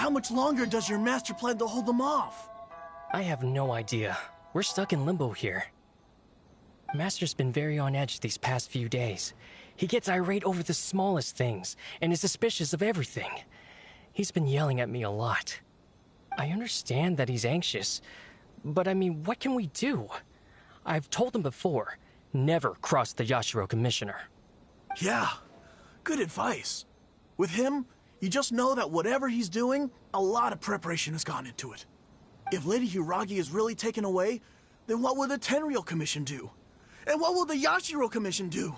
How much longer does your master plan to hold them off? I have no idea. We're stuck in limbo here. Master's been very on edge these past few days. He gets irate over the smallest things, and is suspicious of everything. He's been yelling at me a lot. I understand that he's anxious, but I mean, what can we do? I've told him before, never cross the Yashiro Commissioner. Yeah, good advice. With him, you just know that whatever he's doing, a lot of preparation has gone into it. If Lady Hiragi is really taken away, then what will the Tenryou Commission do? And what will the Yashiro Commission do?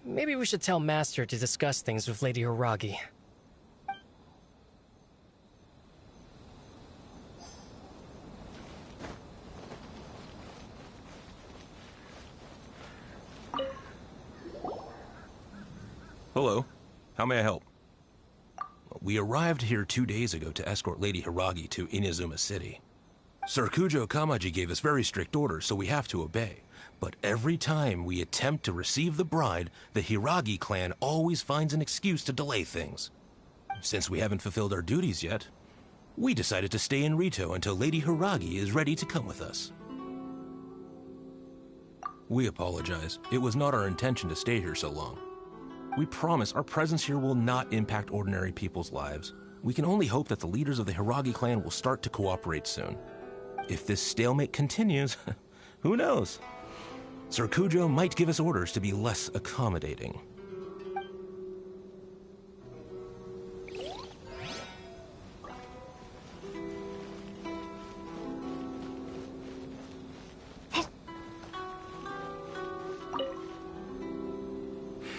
Maybe we should tell Master to discuss things with Lady Hiragi. Hello. How may I help? We arrived here 2 days ago to escort Lady Hiragi to Inazuma City. Sir Kujo Kamaji gave us very strict orders, so we have to obey. But every time we attempt to receive the bride, the Hiragi clan always finds an excuse to delay things. Since we haven't fulfilled our duties yet, we decided to stay in Rito until Lady Hiragi is ready to come with us. We apologize. It was not our intention to stay here so long. We promise our presence here will not impact ordinary people's lives. We can only hope that the leaders of the Hiragi clan will start to cooperate soon. If this stalemate continues, who knows? Sir Kujo might give us orders to be less accommodating.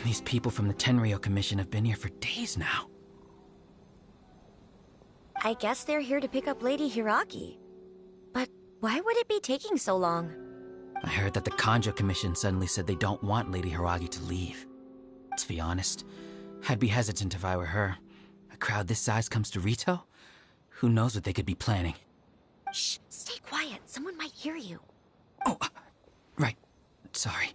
These people from the Tenryou Commission have been here for days now. I guess they're here to pick up Lady Hiragi. But why would it be taking so long? I heard that the Kanjo Commission suddenly said they don't want Lady Hiragi to leave. To be honest, I'd be hesitant if I were her. A crowd this size comes to Rito? Who knows what they could be planning? Shh, stay quiet. Someone might hear you. Oh, right. Sorry.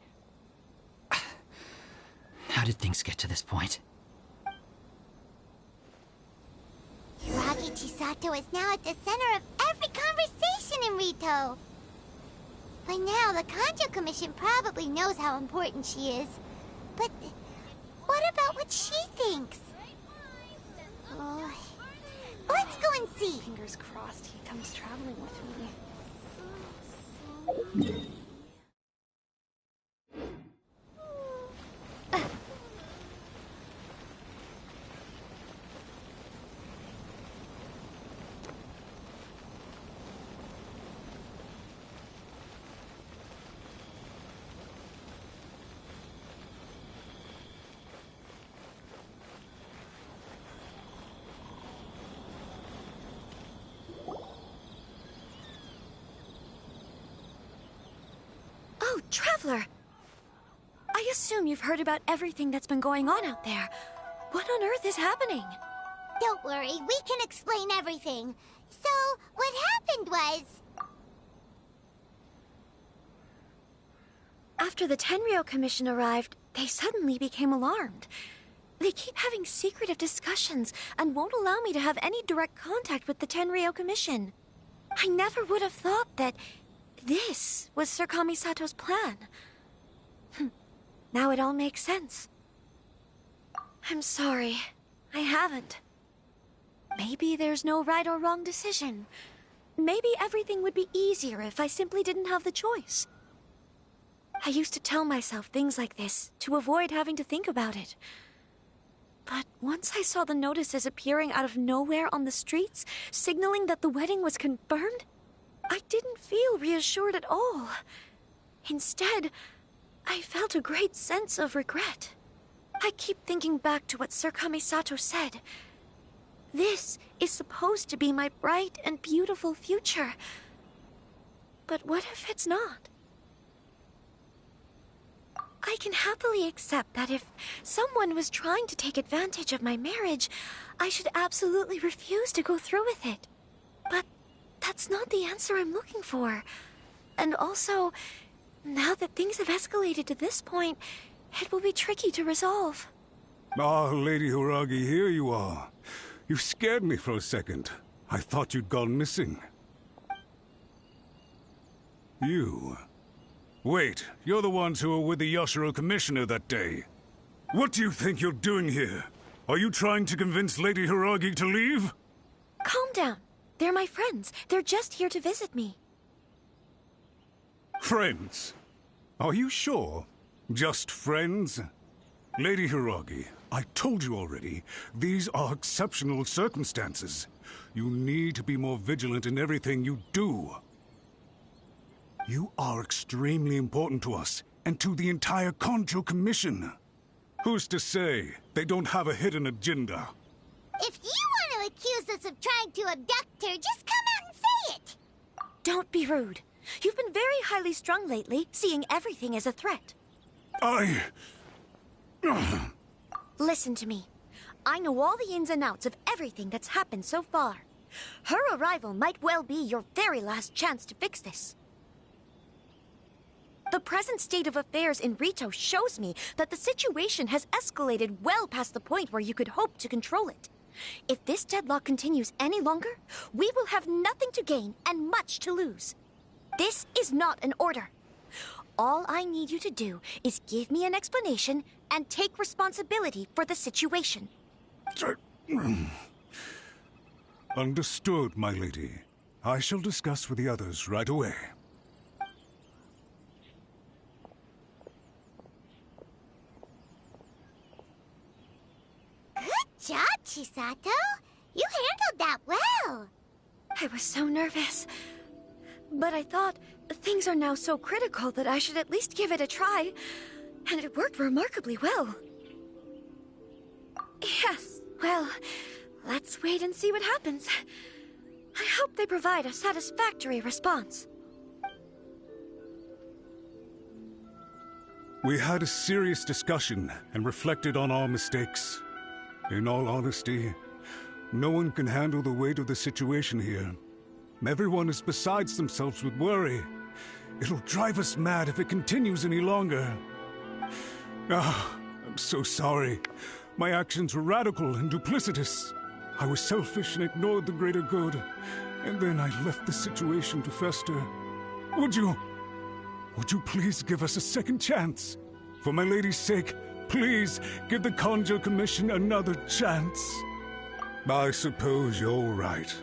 How did things get to this point? Hiragi Chisato is now at the center of every conversation in Rito. By now, the Kanjo Commission probably knows how important she is. But what about what she thinks? Oh, let's go and see. Fingers crossed he comes traveling with me. Oh, Traveler! I assume you've heard about everything that's been going on out there. What on earth is happening? Don't worry, we can explain everything. So, what happened was... After the Tenryou Commission arrived, they suddenly became alarmed. They keep having secretive discussions and won't allow me to have any direct contact with the Tenryou Commission. I never would have thought that this was Sir Kamisato's plan. Now it all makes sense. I'm sorry. I haven't. Maybe there's no right or wrong decision. Maybe everything would be easier if I simply didn't have the choice. I used to tell myself things like this to avoid having to think about it. But once I saw the notices appearing out of nowhere on the streets, signaling that the wedding was confirmed, I didn't feel reassured at all. Instead, I felt a great sense of regret. I keep thinking back to what Sir Kamisato said. This is supposed to be my bright and beautiful future. But what if it's not? I can happily accept that if someone was trying to take advantage of my marriage, I should absolutely refuse to go through with it. But that's not the answer I'm looking for. And also, now that things have escalated to this point, it will be tricky to resolve. Ah, Lady Hiragi, here you are. You scared me for a second. I thought you'd gone missing. You... Wait, you're the ones who were with the Yashiro Commissioner that day. What do you think you're doing here? Are you trying to convince Lady Hiragi to leave? Calm down. They're my friends. They're just here to visit me. Friends? Are you sure? Just friends? Lady Hiragi, I told you already, these are exceptional circumstances. You need to be more vigilant in everything you do. You are extremely important to us, and to the entire Kanjo Commission. Who's to say they don't have a hidden agenda? If you want to accuse us of trying to abduct her, just come out and say it! Don't be rude. You've been very highly strung lately, seeing everything as a threat. Listen to me. I know all the ins and outs of everything that's happened so far. Her arrival might well be your very last chance to fix this. The present state of affairs in Rito shows me that the situation has escalated well past the point where you could hope to control it. If this deadlock continues any longer, we will have nothing to gain and much to lose. This is not an order. All I need you to do is give me an explanation and take responsibility for the situation. Understood, my lady. I shall discuss with the others right away. Good job, Chisato. You handled that well. I was so nervous. But I thought things are now so critical that I should at least give it a try. And it worked remarkably well. Yes, well, let's wait and see what happens. I hope they provide a satisfactory response. We had a serious discussion and reflected on our mistakes. In all honesty, no one can handle the weight of the situation here. Everyone is besides themselves with worry. It'll drive us mad if it continues any longer. I'm so sorry. My actions were radical and duplicitous. I was selfish and ignored the greater good. And then I left the situation to fester. Would you please give us a second chance? For my lady's sake, please give the Kanjo Commission another chance. I suppose you're right.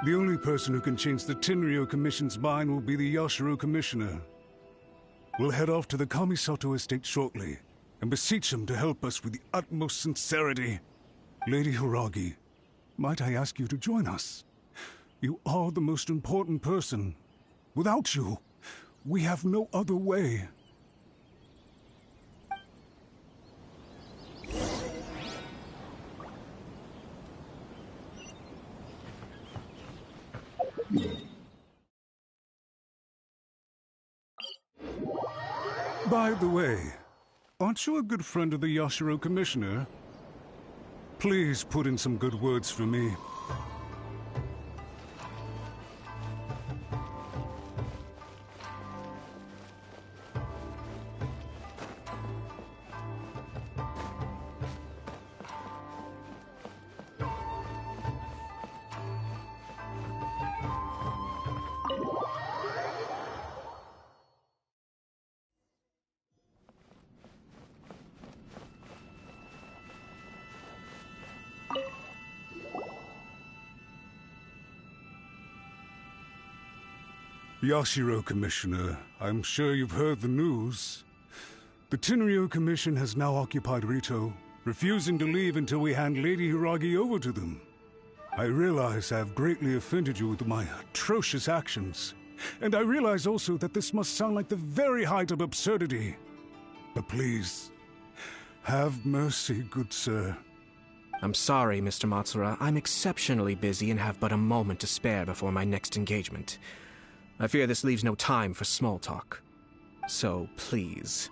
The only person who can change the Tenryo Commission's mind will be the Yashiro Commissioner. We'll head off to the Kamisato estate shortly, and beseech him to help us with the utmost sincerity. Lady Hiragi, might I ask you to join us? You are the most important person. Without you, we have no other way. By the way, aren't you a good friend of the Yashiro Commissioner? Please put in some good words for me. Yashiro Commissioner, I'm sure you've heard the news. The Tenryo Commission has now occupied Rito, refusing to leave until we hand Lady Hiragi over to them. I realize I have greatly offended you with my atrocious actions, and I realize also that this must sound like the very height of absurdity. But please, have mercy, good sir. I'm sorry, Mr. Matsura. I'm exceptionally busy and have but a moment to spare before my next engagement. I fear this leaves no time for small talk. So, please,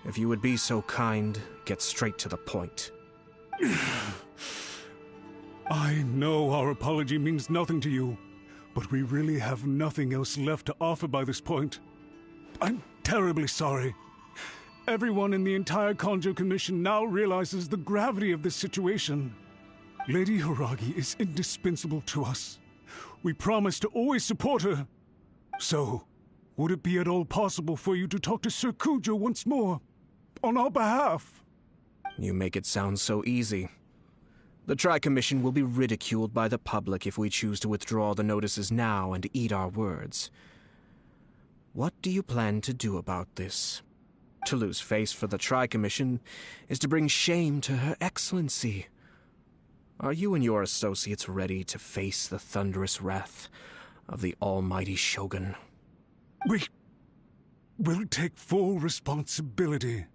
if you would be so kind, get straight to the point. I know our apology means nothing to you, but we really have nothing else left to offer by this point. I'm terribly sorry. Everyone in the entire Kanjo Commission now realizes the gravity of this situation. Lady Hiragi is indispensable to us. We promise to always support her. So, would it be at all possible for you to talk to Sir Kujo once more? On our behalf? You make it sound so easy. The Tri-Commission will be ridiculed by the public if we choose to withdraw the notices now and eat our words. What do you plan to do about this? To lose face for the Tri-Commission is to bring shame to Her Excellency. Are you and your associates ready to face the thunderous wrath of the almighty Shogun? We will take full responsibility.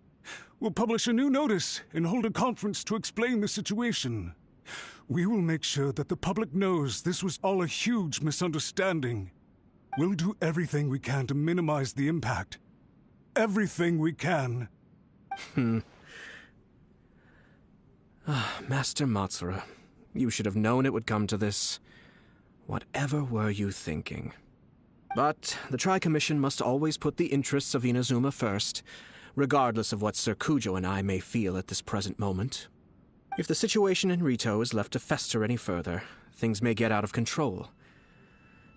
We'll publish a new notice and hold a conference to explain the situation. We will make sure that the public knows this was all a huge misunderstanding. We'll do everything we can to minimize the impact. Everything we can. Master Matsura, you should have known it would come to this. Whatever were you thinking? But the Tri-Commission must always put the interests of Inazuma first, regardless of what Sir Kujo and I may feel at this present moment. If the situation in Rito is left to fester any further, things may get out of control.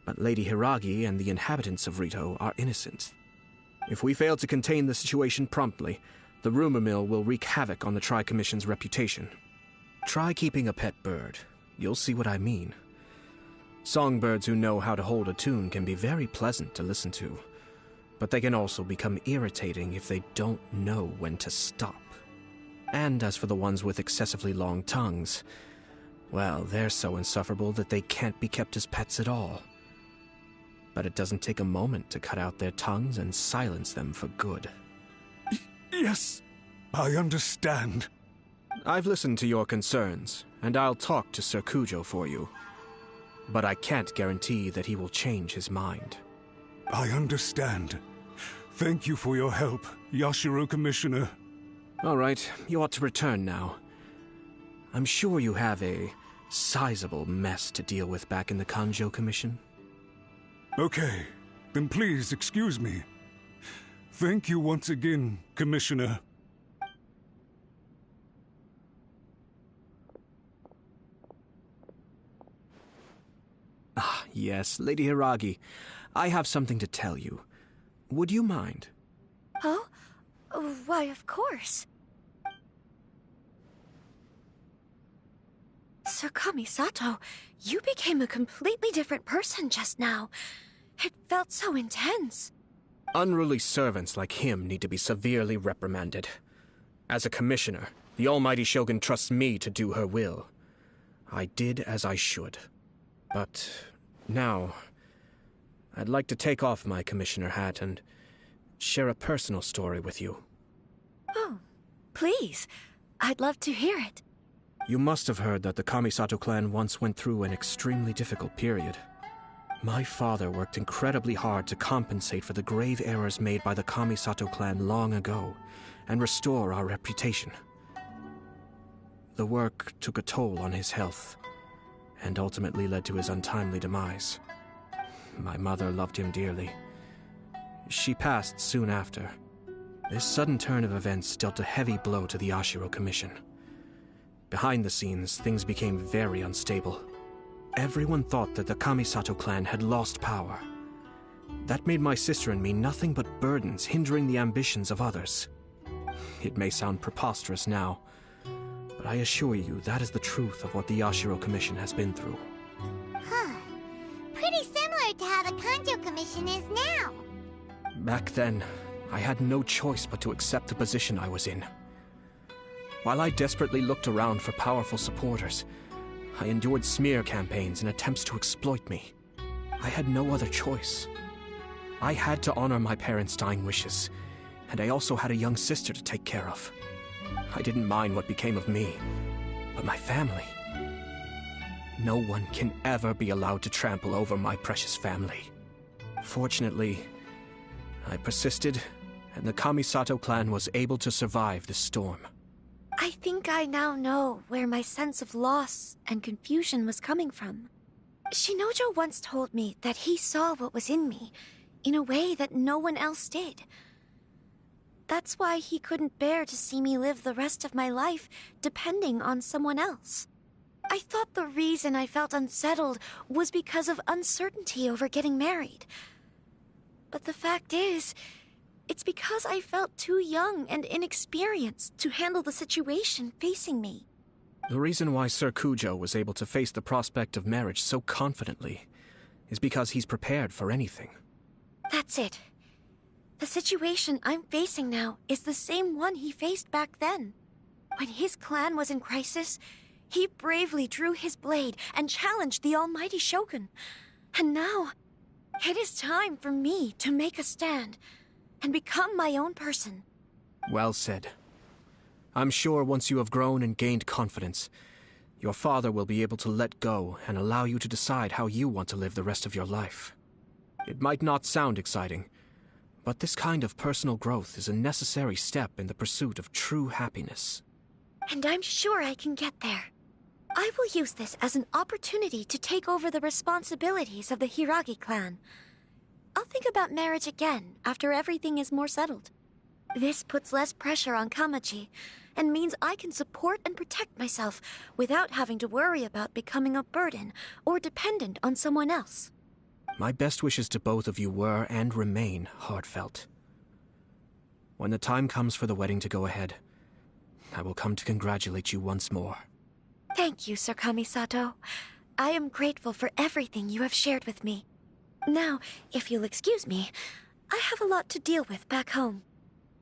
But Lady Hiragi and the inhabitants of Rito are innocent. If we fail to contain the situation promptly, the rumor mill will wreak havoc on the Tri-Commission's reputation. Try keeping a pet bird. You'll see what I mean. Songbirds who know how to hold a tune can be very pleasant to listen to, but they can also become irritating if they don't know when to stop. And as for the ones with excessively long tongues, well, they're so insufferable that they can't be kept as pets at all. But it doesn't take a moment to cut out their tongues and silence them for good. Yes, I understand. I've listened to your concerns, and I'll talk to Sir Kujo for you. But I can't guarantee that he will change his mind. I understand. Thank you for your help, Yashiro Commissioner. All right, you ought to return now. I'm sure you have a sizable mess to deal with back in the Kanjo Commission. Okay, then please excuse me. Thank you once again, Commissioner. Ah, yes, Lady Hiragi. I have something to tell you. Would you mind? Oh? Why, of course. Sir Kamisato, you became a completely different person just now. It felt so intense. Unruly servants like him need to be severely reprimanded. As a commissioner, the almighty Shogun trusts me to do her will. I did as I should. But now, I'd like to take off my commissioner hat and share a personal story with you. Oh, please. I'd love to hear it. You must have heard that the Kamisato clan once went through an extremely difficult period. My father worked incredibly hard to compensate for the grave errors made by the Kamisato clan long ago and restore our reputation. The work took a toll on his health and ultimately led to his untimely demise. My mother loved him dearly. She passed soon after. This sudden turn of events dealt a heavy blow to the Yashiro Commission. Behind the scenes, things became very unstable. Everyone thought that the Kamisato clan had lost power. That made my sister and me nothing but burdens hindering the ambitions of others. It may sound preposterous now, but I assure you that is the truth of what the Yashiro Commission has been through. Huh. Pretty similar to how the Kanjo Commission is now. Back then, I had no choice but to accept the position I was in. While I desperately looked around for powerful supporters, I endured smear campaigns and attempts to exploit me. I had no other choice. I had to honor my parents' dying wishes, and I also had a young sister to take care of. I didn't mind what became of me, but my family. No one can ever be allowed to trample over my precious family. Fortunately, I persisted, and the Kamisato clan was able to survive this storm. I think I now know where my sense of loss and confusion was coming from. Shinojo once told me that he saw what was in me, in a way that no one else did. That's why he couldn't bear to see me live the rest of my life depending on someone else. I thought the reason I felt unsettled was because of uncertainty over getting married. But the fact is, it's because I felt too young and inexperienced to handle the situation facing me. The reason why Sir Kujo was able to face the prospect of marriage so confidently is because he's prepared for anything. That's it. The situation I'm facing now is the same one he faced back then. When his clan was in crisis, he bravely drew his blade and challenged the almighty Shogun. And now, it is time for me to make a stand and become my own person. Well said. I'm sure once you have grown and gained confidence, your father will be able to let go and allow you to decide how you want to live the rest of your life. It might not sound exciting, but this kind of personal growth is a necessary step in the pursuit of true happiness. And I'm sure I can get there. I will use this as an opportunity to take over the responsibilities of the Hiragi clan. I'll think about marriage again after everything is more settled. This puts less pressure on Kamaji, and means I can support and protect myself without having to worry about becoming a burden or dependent on someone else. My best wishes to both of you were and remain heartfelt. When the time comes for the wedding to go ahead, I will come to congratulate you once more. Thank you, Sir Kamisato. I am grateful for everything you have shared with me. Now, if you'll excuse me, I have a lot to deal with back home.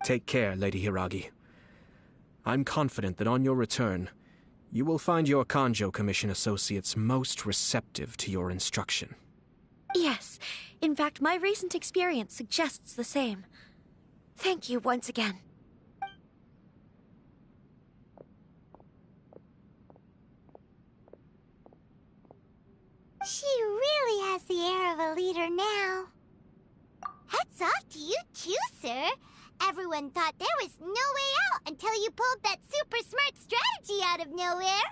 Take care, Lady Hiragi. I'm confident that on your return, you will find your Kanjo Commission associates most receptive to your instruction. Yes. In fact, my recent experience suggests the same. Thank you once again. She really has the air of a leader now. Hats off to you too, sir. Everyone thought there was no way out until you pulled that super smart strategy out of nowhere.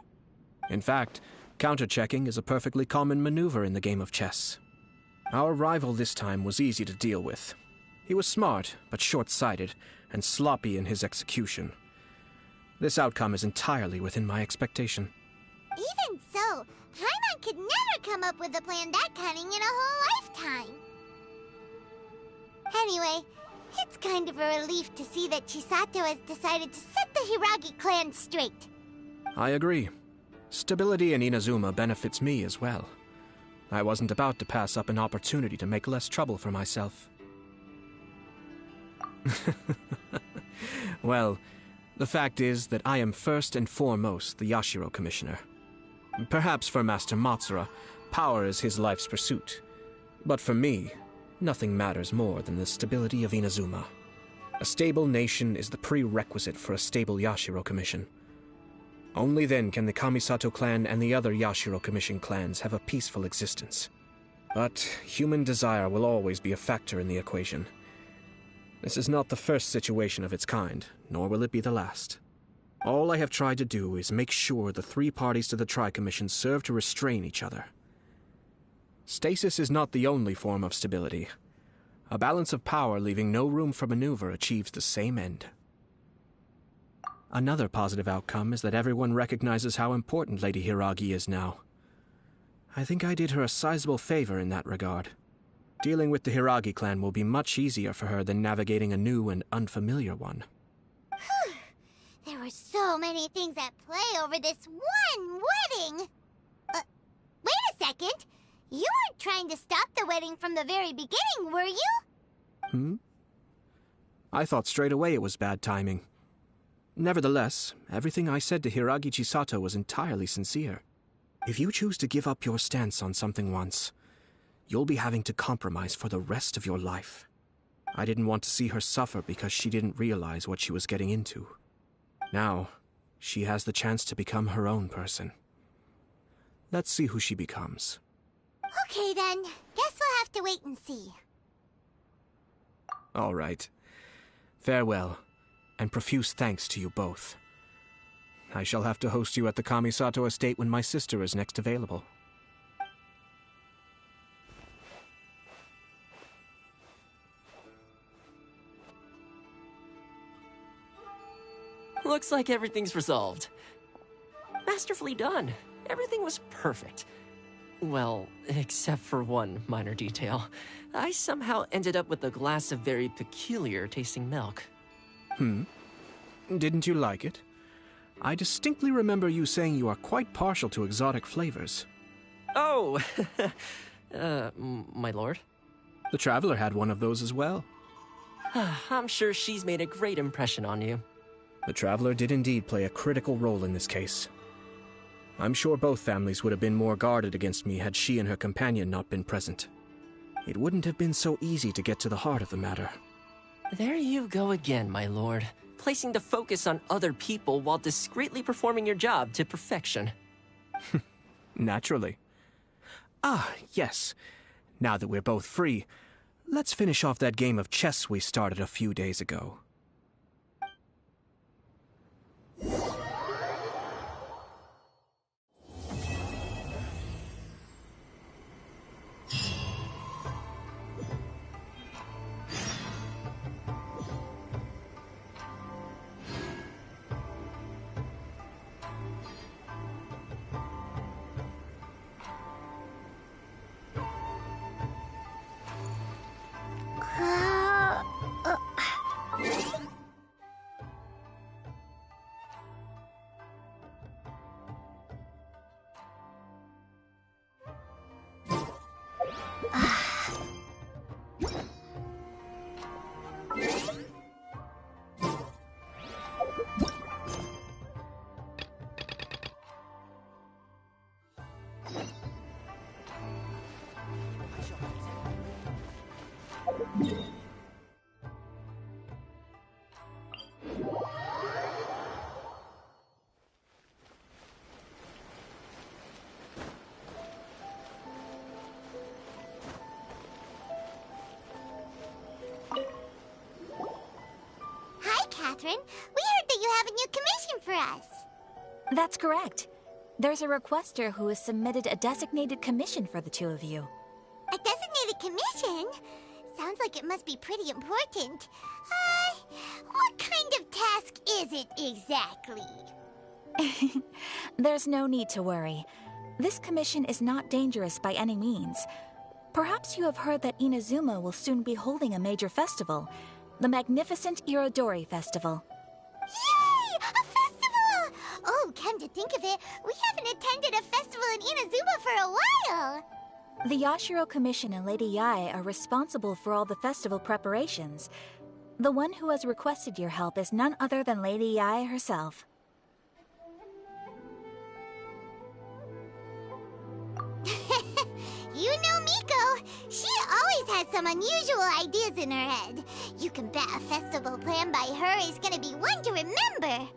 In fact, counter-checking is a perfectly common maneuver in the game of chess. Our rival this time was easy to deal with. He was smart, but short-sighted, and sloppy in his execution. This outcome is entirely within my expectation. Even so, Paimon could never come up with a plan that cunning in a whole lifetime. Anyway, it's kind of a relief to see that Chisato has decided to set the Hiragi clan straight. I agree. Stability in Inazuma benefits me as well. I wasn't about to pass up an opportunity to make less trouble for myself. Well, the fact is that I am first and foremost the Yashiro Commissioner. Perhaps for Master Matsura, power is his life's pursuit. But for me, nothing matters more than the stability of Inazuma. A stable nation is the prerequisite for a stable Yashiro Commission. Only then can the Kamisato clan and the other Yashiro Commission clans have a peaceful existence. But human desire will always be a factor in the equation. This is not the first situation of its kind, nor will it be the last. All I have tried to do is make sure the three parties to the Tri-Commission serve to restrain each other. Stasis is not the only form of stability. A balance of power leaving no room for maneuver achieves the same end. Another positive outcome is that everyone recognizes how important Lady Hiragi is now. I think I did her a sizable favor in that regard. Dealing with the Hiragi clan will be much easier for her than navigating a new and unfamiliar one. There were so many things at play over this one wedding! Wait a second! You weren't trying to stop the wedding from the very beginning, were you? I thought straight away it was bad timing. Nevertheless, everything I said to Hiragi Chisato was entirely sincere. If you choose to give up your stance on something once, you'll be having to compromise for the rest of your life. I didn't want to see her suffer because she didn't realize what she was getting into. Now, she has the chance to become her own person. Let's see who she becomes. Okay then, guess we'll have to wait and see. All right. Farewell, and profuse thanks to you both. I shall have to host you at the Kamisato estate when my sister is next available. Looks like everything's resolved. Masterfully done. Everything was perfect. Well, except for one minor detail. I somehow ended up with a glass of very peculiar tasting milk. Didn't you like it? I distinctly remember you saying you are quite partial to exotic flavors. Oh, my lord? The Traveler had one of those as well. I'm sure she's made a great impression on you. The Traveler did indeed play a critical role in this case. I'm sure both families would have been more guarded against me had she and her companion not been present. It wouldn't have been so easy to get to the heart of the matter. There you go again, my lord. Placing the focus on other people while discreetly performing your job to perfection. Naturally. Ah, yes. Now that we're both free, let's finish off that game of chess we started a few days ago. Catherine. We heard that you have a new commission for us. That's correct. There's a requester who has submitted a designated commission for the two of you. A designated commission? Sounds like it must be pretty important. What kind of task is it exactly? There's no need to worry. This commission is not dangerous by any means. Perhaps you have heard that Inazuma will soon be holding a major festival, the magnificent Irodori Festival. Yay! A festival! Oh, come to think of it, we haven't attended a festival in Inazuma for a while! The Yashiro Commission and Lady Yae are responsible for all the festival preparations. The one who has requested your help is none other than Lady Yae herself. You know Miko. She always has some unusual ideas in her head. You can bet a festival planned by her is gonna be one to remember.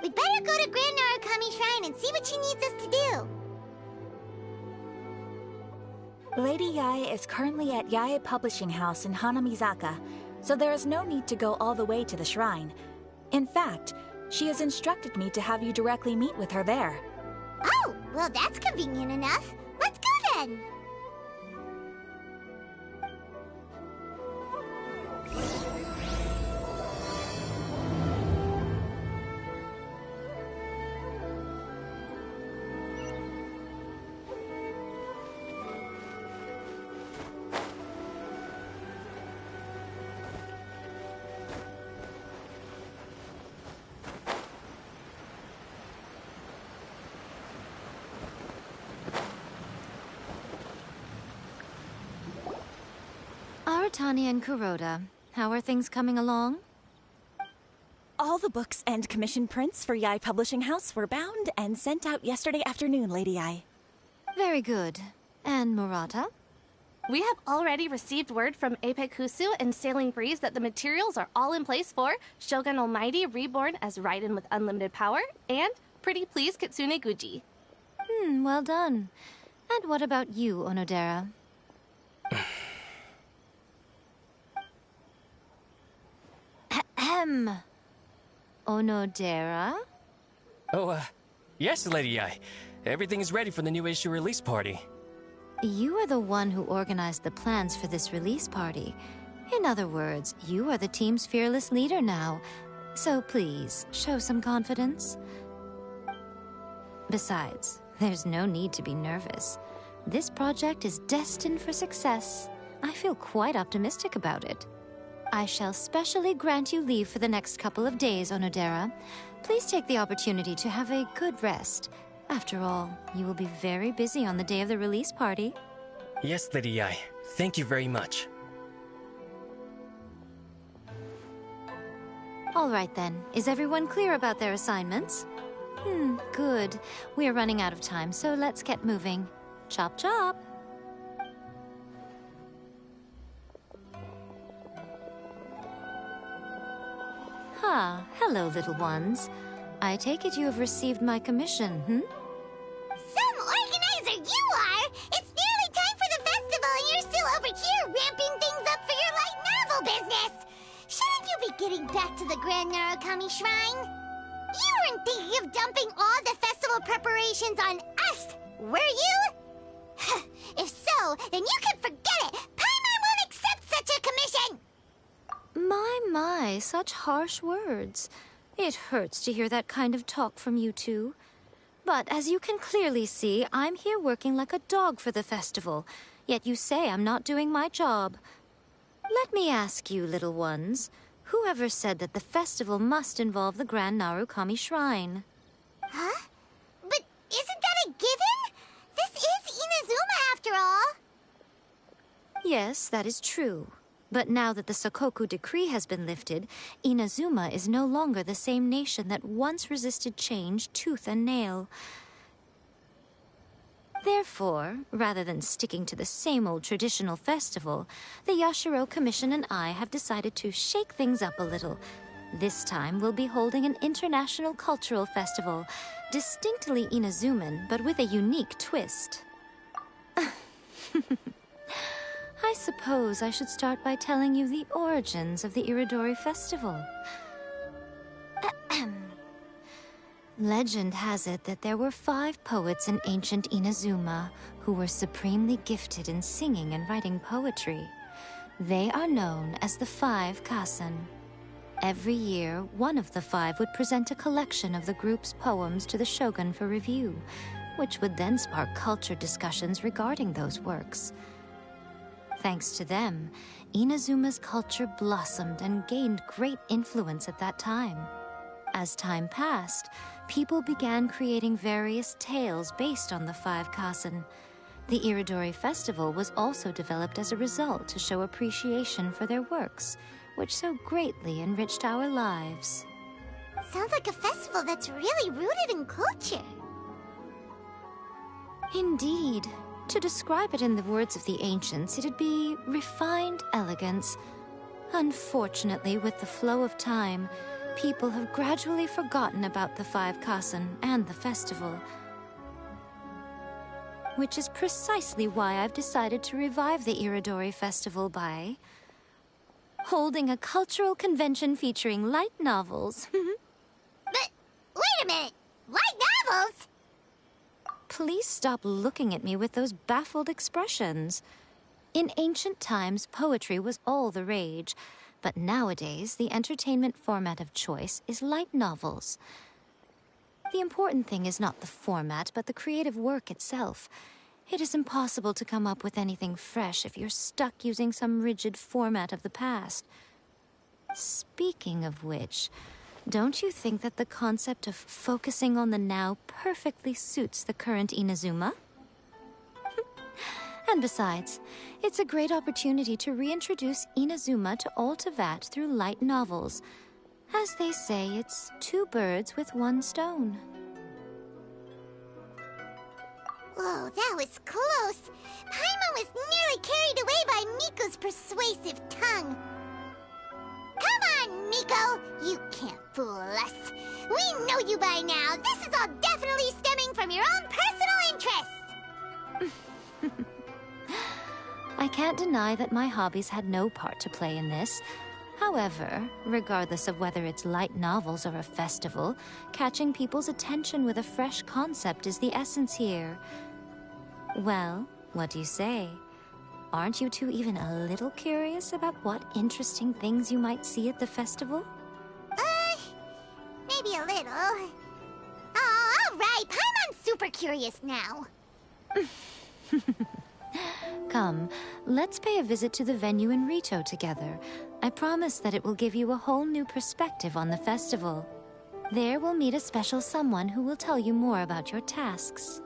We'd better go to Grand Narukami Shrine and see what she needs us to do. Lady Yae is currently at Yae Publishing House in Hanamizaka, so there is no need to go all the way to the shrine. In fact, she has instructed me to have you directly meet with her there. Oh, well that's convenient enough. Let's go then! Aratani and Kuroda, how are things coming along? All the books and commission prints for Yae Publishing House were bound and sent out yesterday afternoon, Lady Yae. Very good. And Murata? We have already received word from Apekusu and Sailing Breeze that the materials are all in place for Shogun Almighty reborn as Raiden with unlimited power and Pretty Please Kitsune Guji. Well done. And what about you, Onodera? Onodera? Oh, yes, Lady Yae. Everything is ready for the new issue release party. You are the one who organized the plans for this release party. In other words, you are the team's fearless leader now. So please, show some confidence. Besides, There's no need to be nervous. This project is destined for success. I feel quite optimistic about it. I shall specially grant you leave for the next couple of days, Onodera. Please take the opportunity to have a good rest. After all, you will be very busy on the day of the release party. Yes, Lady Yae. Thank you very much. All right then. Is everyone clear about their assignments? Good. We are running out of time, so let's get moving. Chop chop! Hello, little ones. I take it you have received my commission, Some organizer you are! It's nearly time for the festival and you're still over here ramping things up for your light novel business! Shouldn't you be getting back to the Grand Narukami Shrine? You weren't thinking of dumping all the festival preparations on us, were you? If so, then you can forget it! Paimon won't accept such a commission! My, such harsh words. It hurts to hear that kind of talk from you two. But as you can clearly see, I'm here working like a dog for the festival, yet you say I'm not doing my job. Let me ask you, little ones, whoever said that the festival must involve the Grand Narukami Shrine? Huh? But isn't that a given? This is Inazuma after all. Yes, that is true. But now that the Sakoku decree has been lifted, Inazuma is no longer the same nation that once resisted change tooth and nail. Therefore, rather than sticking to the same old traditional festival, the Yashiro Commission and I have decided to shake things up a little. This time we'll be holding an international cultural festival, distinctly Inazuman, but with a unique twist. I suppose I should start by telling you the origins of the Iridori Festival. Legend has it that there were 5 poets in ancient Inazuma who were supremely gifted in singing and writing poetry. They are known as the 5 Kasen. Every year, one of the 5 would present a collection of the group's poems to the shogun for review, which would then spark culture discussions regarding those works. Thanks to them, Inazuma's culture blossomed and gained great influence at that time. As time passed, people began creating various tales based on the 5 Kasen. The Iridori Festival was also developed as a result to show appreciation for their works, which so greatly enriched our lives. Sounds like a festival that's really rooted in culture. Indeed. To describe it in the words of the ancients, it'd be refined elegance. Unfortunately, with the flow of time, people have gradually forgotten about the 5 Kasen and the festival. Which is precisely why I've decided to revive the Iridori Festival by holding a cultural convention featuring light novels. But wait a minute! Light novels? Please stop looking at me with those baffled expressions. In ancient times, poetry was all the rage, but nowadays the entertainment format of choice is light novels. The important thing is not the format, but the creative work itself. It is impossible to come up with anything fresh if you're stuck using some rigid format of the past. Speaking of which, don't you think that the concept of focusing on the now perfectly suits the current Inazuma? And besides, it's a great opportunity to reintroduce Inazuma to all Teyvat through light novels. As they say, it's 2 birds with 1 stone. Whoa, that was close. Paimon was nearly carried away by Miko's persuasive tongue. Come on, Miko! You can't fool us. We know you by now. This is all definitely stemming from your own personal interests. I can't deny that my hobbies had no part to play in this. However, regardless of whether it's light novels or a festival, catching people's attention with a fresh concept is the essence here. Well, what do you say? Aren't you two even a little curious about what interesting things you might see at the festival? Maybe a little. I'll Alright, Paimon's super curious now. Come, let's pay a visit to the venue in Rito together. I promise that it will give you a whole new perspective on the festival. There we'll meet a special someone who will tell you more about your tasks.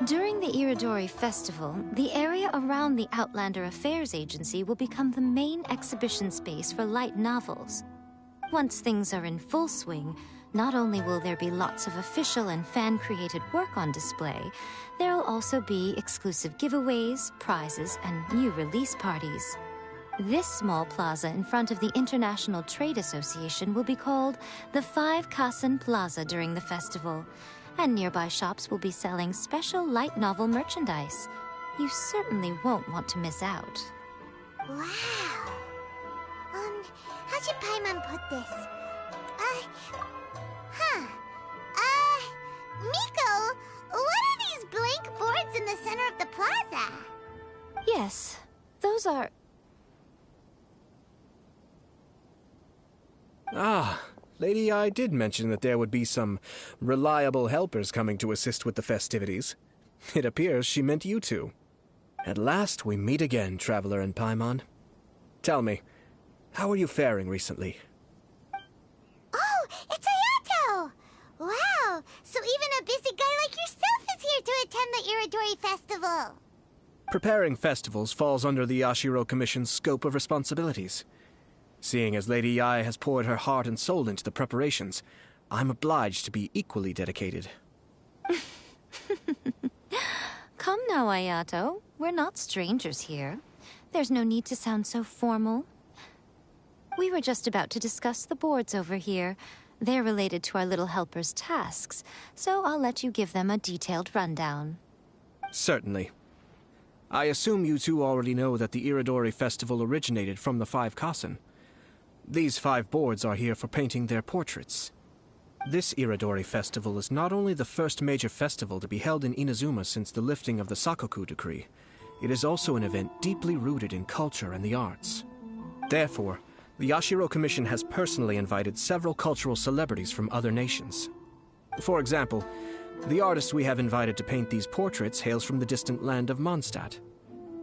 During the Iridori Festival, the area around the Outlander Affairs Agency will become the main exhibition space for light novels. Once things are in full swing, not only will there be lots of official and fan-created work on display, there will also be exclusive giveaways, prizes, and new release parties. This small plaza in front of the International Trade Association will be called the 5 Kasen Plaza during the festival, and nearby shops will be selling special light novel merchandise. You certainly won't want to miss out. Wow. How should Paimon put this? Miko, what are these blank boards in the center of the plaza? Yes, those are... Ah, Lady I did mention that there would be some reliable helpers coming to assist with the festivities. It appears she meant you two. At last we meet again, Traveler and Paimon. Tell me, how are you faring recently? Oh, it's Ayato! Wow, so even a busy guy like yourself is here to attend the Iridori Festival. Preparing festivals falls under the Yashiro Commission's scope of responsibilities. Seeing as Lady Yae has poured her heart and soul into the preparations, I'm obliged to be equally dedicated. Come now, Ayato. We're not strangers here. There's no need to sound so formal. We were just about to discuss the boards over here. They're related to our little helper's tasks, so I'll let you give them a detailed rundown. Certainly. I assume you two already know that the Iridori Festival originated from the 5 Kasen. These 5 boards are here for painting their portraits. This Iridori Festival is not only the first major festival to be held in Inazuma since the lifting of the Sakoku Decree, it is also an event deeply rooted in culture and the arts. Therefore, the Yashiro Commission has personally invited several cultural celebrities from other nations. For example, the artist we have invited to paint these portraits hails from the distant land of Mondstadt.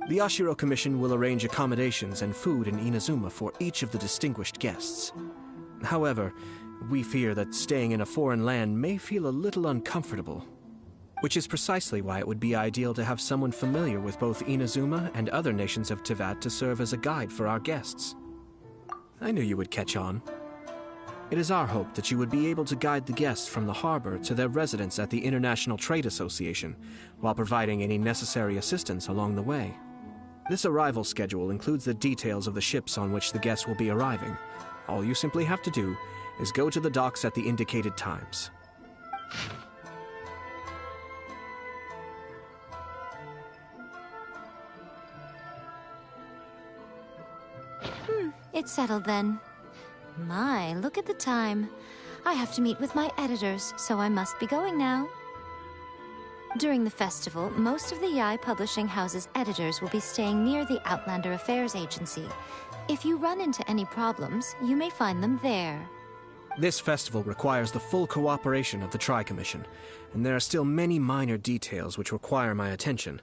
The Yashiro Commission will arrange accommodations and food in Inazuma for each of the distinguished guests. However, we fear that staying in a foreign land may feel a little uncomfortable, which is precisely why it would be ideal to have someone familiar with both Inazuma and other nations of Teyvat to serve as a guide for our guests. I knew you would catch on. It is our hope that you would be able to guide the guests from the harbor to their residence at the International Trade Association, while providing any necessary assistance along the way. This arrival schedule includes the details of the ships on which the guests will be arriving. All you simply have to do is go to the docks at the indicated times. It's settled then. My, look at the time. I have to meet with my editors, so I must be going now. During the festival, most of the Yae Publishing House's editors will be staying near the Outlander Affairs Agency. If you run into any problems, you may find them there. This festival requires the full cooperation of the Tri-Commission, and there are still many minor details which require my attention,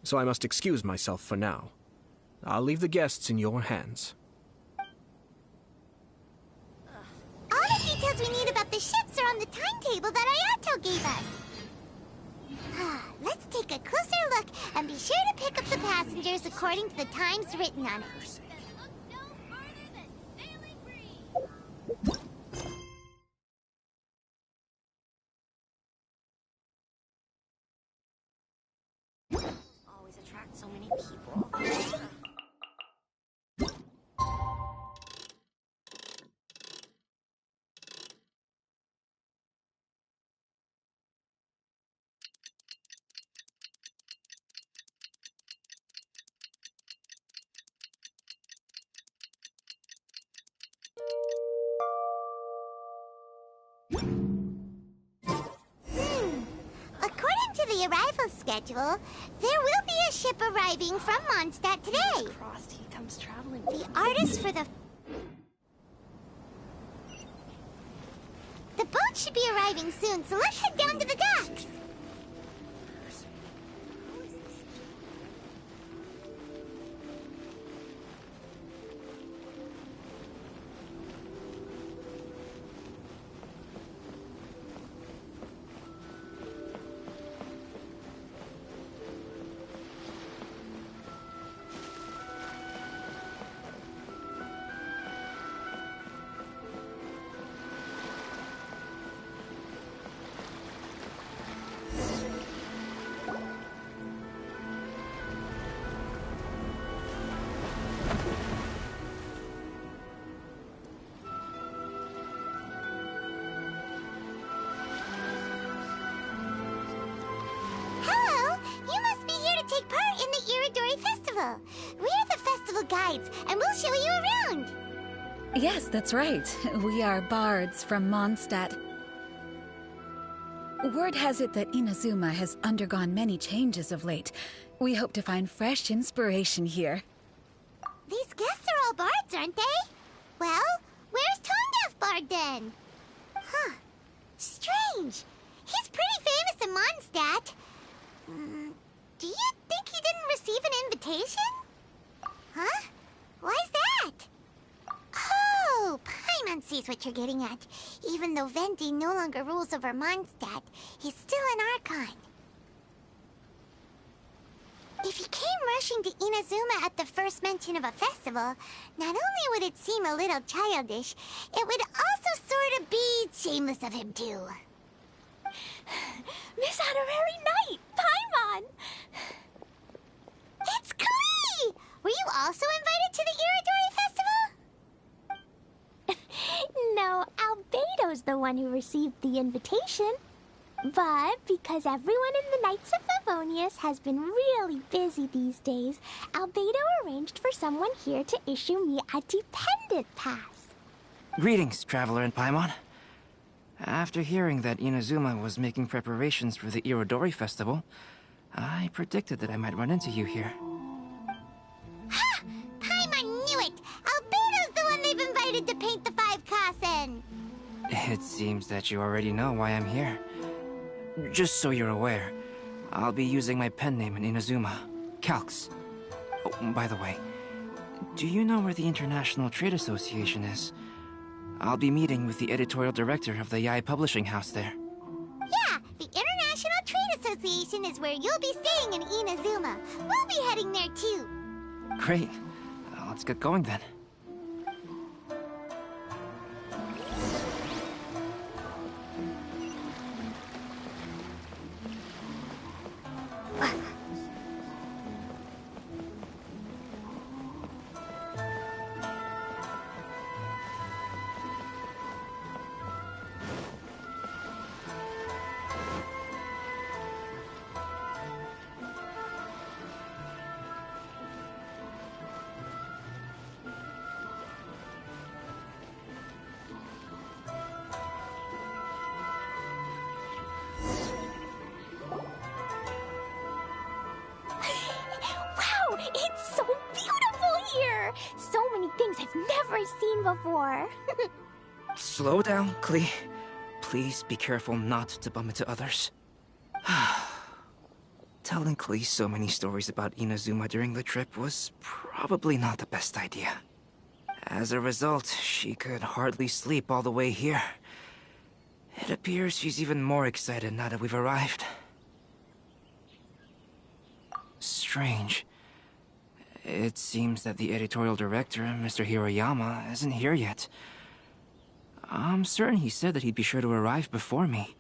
so I must excuse myself for now. I'll leave the guests in your hands. All the details we need about the ships are on the timetable that Ayato gave us. Let's take a closer look and be sure to pick passengers according to the times written on it. Always attract so many people. According to the arrival schedule, there will be a ship arriving from Mondstadt today. Crossed, he comes traveling. The artist for the boat should be arriving soon, so let's head down to the docks. Hello! You must be here to take part in the Iridori Festival. We're the festival guides, and we'll show you around. Yes, that's right. We are bards from Mondstadt. Word has it that Inazuma has undergone many changes of late. We hope to find fresh inspiration here. These guests are all bards, aren't they? Well, where's Tone Deaf Bard then? Huh. Strange. He's pretty famous in Mondstadt. Do you think he didn't receive an invitation? Huh? Why's that? Oh, Paimon sees what you're getting at. Even though Venti no longer rules over Mondstadt, he's still an Archon. If he came rushing to Inazuma at the first mention of a festival, not only would it seem a little childish, it would also sort of be shameless of him too. Miss Honorary Knight, Paimon! It's Klee! Were you also invited to the Iridori Festival? No, Albedo's the one who received the invitation. But because everyone in the Knights of Favonius has been really busy these days, Albedo arranged for someone here to issue me a dependent pass. Greetings, Traveler and Paimon. After hearing that Inazuma was making preparations for the Irodori Festival, I predicted that I might run into you here. Ha! Paimon knew it! Albedo's the one they've invited to paint the 5 Kasen! It seems that you already know why I'm here. Just so you're aware, I'll be using my pen name in Inazuma, Calx. Oh, by the way, do you know where the International Trade Association is? I'll be meeting with the editorial director of the Yae Publishing House there. Yeah, the International Trade Association is where you'll be staying in Inazuma. We'll be heading there too. Great. Let's get going then. It's so beautiful here! So many things I've never seen before. Slow down, Klee. Please be careful not to bump into others. Telling Klee so many stories about Inazuma during the trip was probably not the best idea. As a result, she could hardly sleep all the way here. It appears she's even more excited now that we've arrived. Strange. It seems that the editorial director, Mr. Hiroyama, isn't here yet. I'm certain he said that he'd be sure to arrive before me.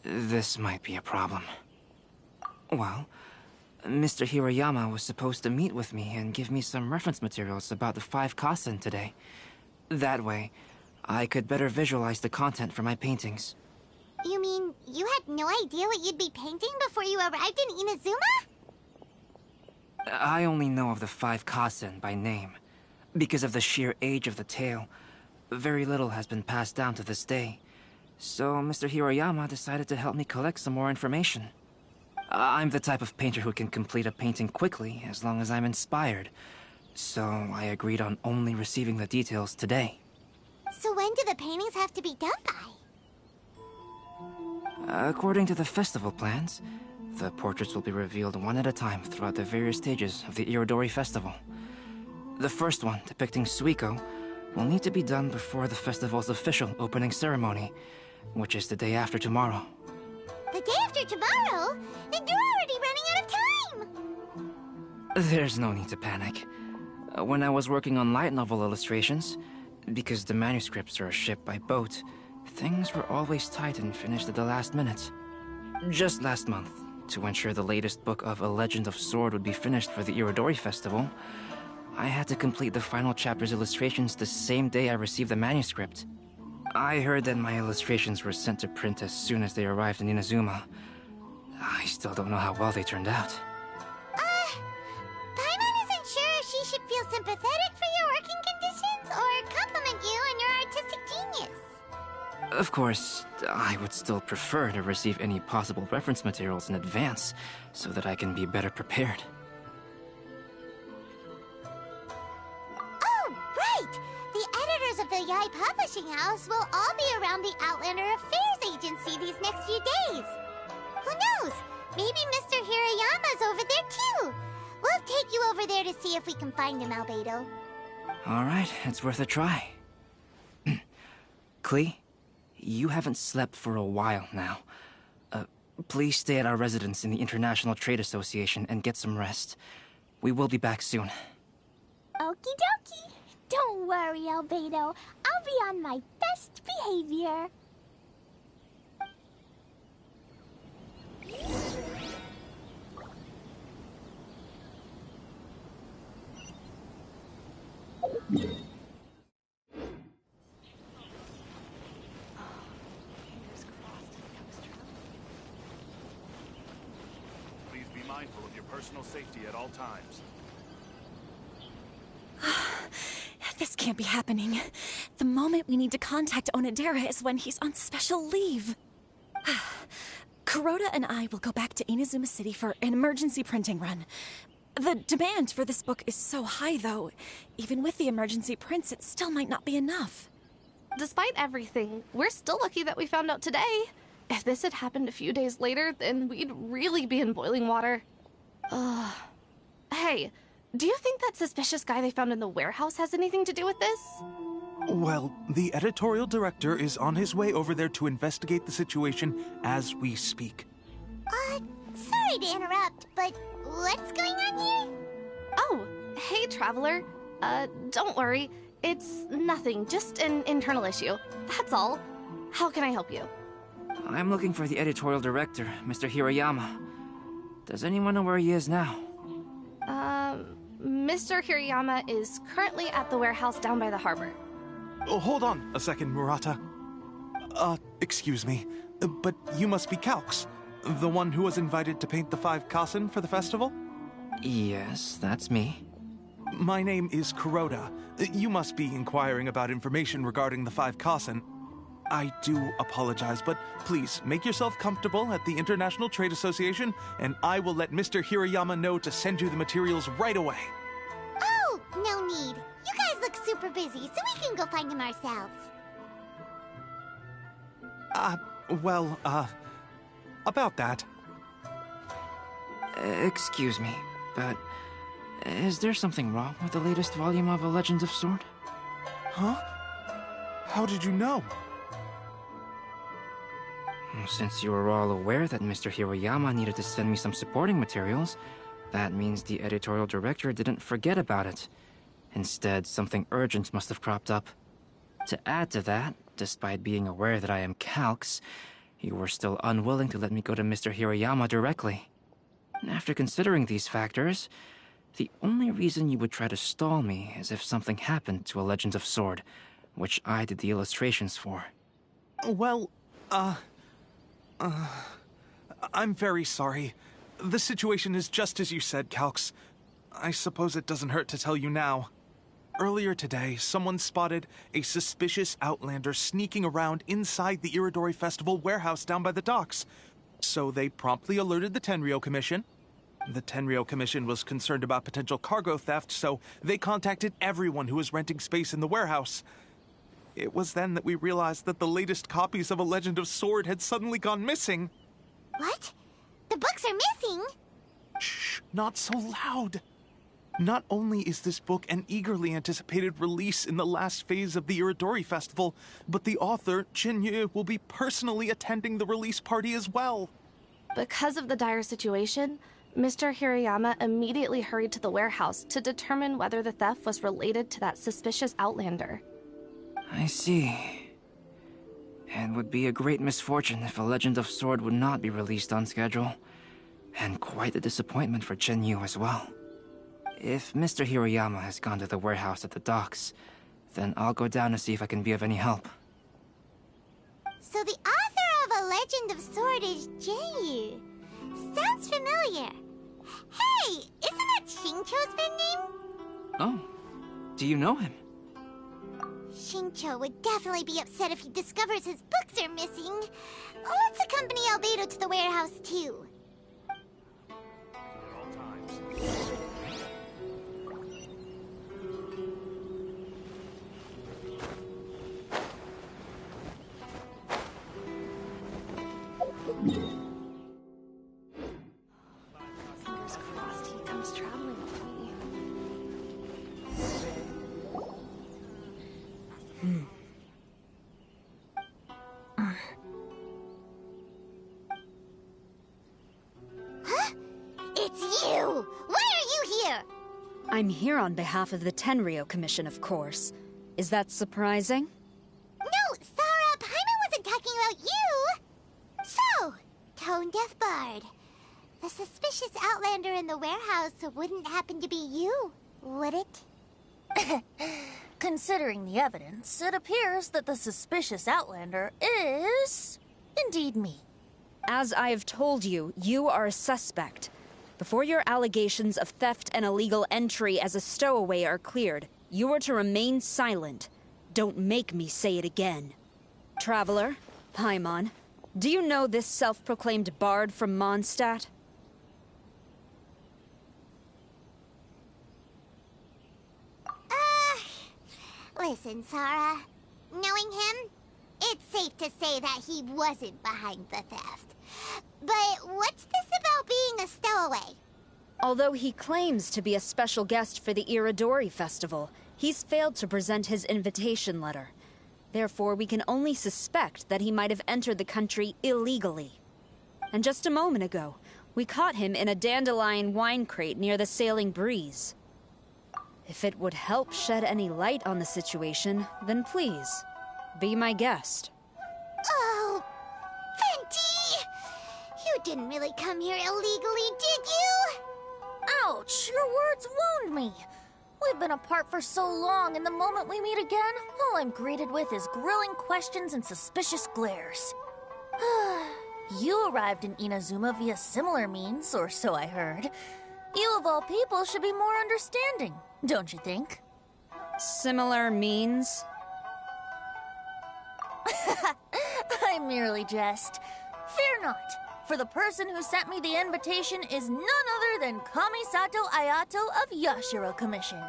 This might be a problem. Well, Mr. Hiroyama was supposed to meet with me and give me some reference materials about the 5 Kasen today. That way, I could better visualize the content for my paintings. You mean you had no idea what you'd be painting before you arrived in Inazuma? I only know of the 5 Kasen by name. Because of the sheer age of the tale, very little has been passed down to this day. So Mr. Hiroyama decided to help me collect some more information. I'm the type of painter who can complete a painting quickly as long as I'm inspired. So I agreed on only receiving the details today. So when do the paintings have to be done by? According to the festival plans, the portraits will be revealed one at a time throughout the various stages of the Irodori Festival. The first one, depicting Suiko, will need to be done before the festival's official opening ceremony, which is the day after tomorrow. The day after tomorrow? Then you're already running out of time! There's no need to panic. When I was working on light novel illustrations, because the manuscripts are shipped by boat, things were always tight and finished at the last minute. Just last month, to ensure the latest book of A Legend of Sword would be finished for the Irodori Festival, I had to complete the final chapter's illustrations the same day I received the manuscript. I heard that my illustrations were sent to print as soon as they arrived in Inazuma. I still don't know how well they turned out. Paimon isn't sure if she should feel sympathetic for your working conditions or compliment you on your artistic genius. Of course, I would still prefer to receive any possible reference materials in advance, so that I can be better prepared. Oh, right! The editors of the Yae Publishing House will all be around the Outlander Affairs Agency these next few days. Who knows? Maybe Mr. Hiroyama's over there too. We'll take you over there to see if we can find him, Albedo. Alright, it's worth a try. Klee, you haven't slept for a while now. Please stay at our residence in the International Trade Association and get some rest. We will be back soon. Okie dokie. Don't worry, Albedo. I'll be on my best behavior. Please be mindful of your personal safety at all times. This can't be happening. The moment we need to contact Onodera is when he's on special leave. Kuroda and I will go back to Inazuma City for an emergency printing run. The demand for this book is so high, though. Even with the emergency prints, it still might not be enough. Despite everything, we're still lucky that we found out today. If this had happened a few days later, then we'd really be in boiling water. Hey, do you think that suspicious guy they found in the warehouse has anything to do with this? Well, the editorial director is on his way over there to investigate the situation as we speak. Sorry to interrupt, but what's going on here? Oh, hey, Traveler. Don't worry. It's nothing, just an internal issue. That's all. How can I help you? I'm looking for the editorial director, Mr. Hiroyama. Does anyone know where he is now? Mr. Hiroyama is currently at the warehouse down by the harbor. Oh, hold on a second, Murata. Excuse me, but you must be Calx, the one who was invited to paint the 5 Kasen for the festival? Yes, that's me. My name is Kuroda. You must be inquiring about information regarding the 5 Kasen. I do apologize, but please make yourself comfortable at the International Trade Association, and I will let Mr. Hiroyama know to send you the materials right away. Oh, no need. You guys look super busy, so we can go find him ourselves. About that. Excuse me, but is there something wrong with the latest volume of A Legend of Sword? Huh? How did you know? Since you were all aware that Mr. Hiroyama needed to send me some supporting materials, That means the editorial director didn't forget about it. Instead, something urgent must have cropped up. To add to that, despite being aware that I am Calx, you were still unwilling to let me go to Mr. Hirayama directly. After considering these factors, the only reason you would try to stall me is if something happened to A Legend of Sword, which I did the illustrations for. Well, I'm very sorry. The situation is just as you said, Calx. I suppose it doesn't hurt to tell you now. Earlier today, someone spotted a suspicious outlander sneaking around inside the Iridori Festival warehouse down by the docks. So they promptly alerted the Tenryou Commission. The Tenryou Commission was concerned about potential cargo theft, so they contacted everyone who was renting space in the warehouse. It was then that we realized that the latest copies of A Legend of Sword had suddenly gone missing. What? The books are missing? Shh, not so loud. Not only is this book an eagerly anticipated release in the last phase of the Iridori Festival, but the author, Chin-Yu, will be personally attending the release party as well. Because of the dire situation, Mr. Hirayama immediately hurried to the warehouse to determine whether the theft was related to that suspicious outlander. I see. It would be a great misfortune if A Legend of Sword would not be released on schedule. And quite a disappointment for Chin-Yu as well. If Mr. Hirayama has gone to the warehouse at the docks, then I'll go down to see if I can be of any help. So the author of A Legend of Sword is Jin-Yu. Sounds familiar. Hey, isn't that Xingqiu's pen name? Oh, do you know him? Xingqiu would definitely be upset if he discovers his books are missing. Let's accompany Albedo to the warehouse, too. Fingers crossed he comes traveling with me. Huh? It's you! Why are you here? I'm here on behalf of the Tenryou Commission, of course. Is that surprising? No, Sarah, Paimon wasn't talking about you! So, Tone-Deaf Bard. The suspicious outlander in the warehouse wouldn't happen to be you, would it? Considering the evidence, it appears that the suspicious outlander is indeed me. As I have told you, you are a suspect. Before your allegations of theft and illegal entry as a stowaway are cleared, you are to remain silent. Don't make me say it again. Traveler, Paimon, do you know this self-proclaimed bard from Mondstadt? Listen, Sarah. Knowing him, it's safe to say that he wasn't behind the theft. But what's this about being a stowaway? Although he claims to be a special guest for the Iridori Festival, he's failed to present his invitation letter. Therefore, we can only suspect that he might have entered the country illegally. And just a moment ago, we caught him in a dandelion wine crate near the Sailing Breeze. If it would help shed any light on the situation, then please, be my guest. Oh, Fenty! You didn't really come here illegally, did you? Ouch, your words wound me. We've been apart for so long, and the moment we meet again, all I'm greeted with is grilling questions and suspicious glares. You arrived in Inazuma via similar means, or so I heard. You of all people should be more understanding, don't you think? Similar means? I merely jest. Fear not, for the person who sent me the invitation is none other than Kamisato Ayato of Yashiro Commission.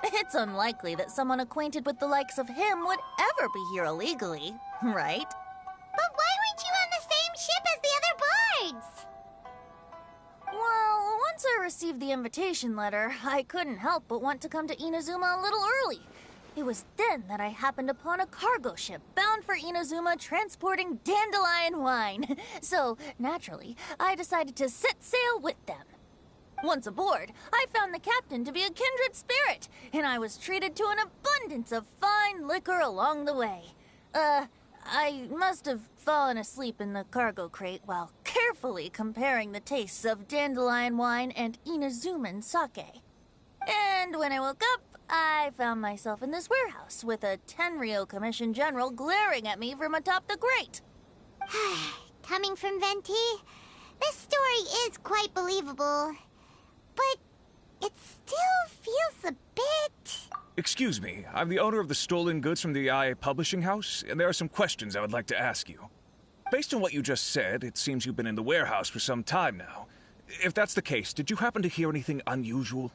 It's unlikely that someone acquainted with the likes of him would ever be here illegally, right? But why weren't you on the same ship as the other bards? Well, once I received the invitation letter, I couldn't help but want to come to Inazuma a little early. It was then that I happened upon a cargo ship bound for Inazuma transporting dandelion wine. So, naturally, I decided to set sail with them. Once aboard, I found the captain to be a kindred spirit, and I was treated to an abundance of fine liquor along the way. I must have fallen asleep in the cargo crate while carefully comparing the tastes of dandelion wine and Inazuman sake. And when I woke up, I found myself in this warehouse with a Tenryo Commission General glaring at me from atop the grate. Coming from Venti, this story is quite believable, but it still feels a bit... Excuse me, I'm the owner of the stolen goods from the IA Publishing House, and there are some questions I would like to ask you. Based on what you just said, it seems you've been in the warehouse for some time now. If that's the case, did you happen to hear anything unusual?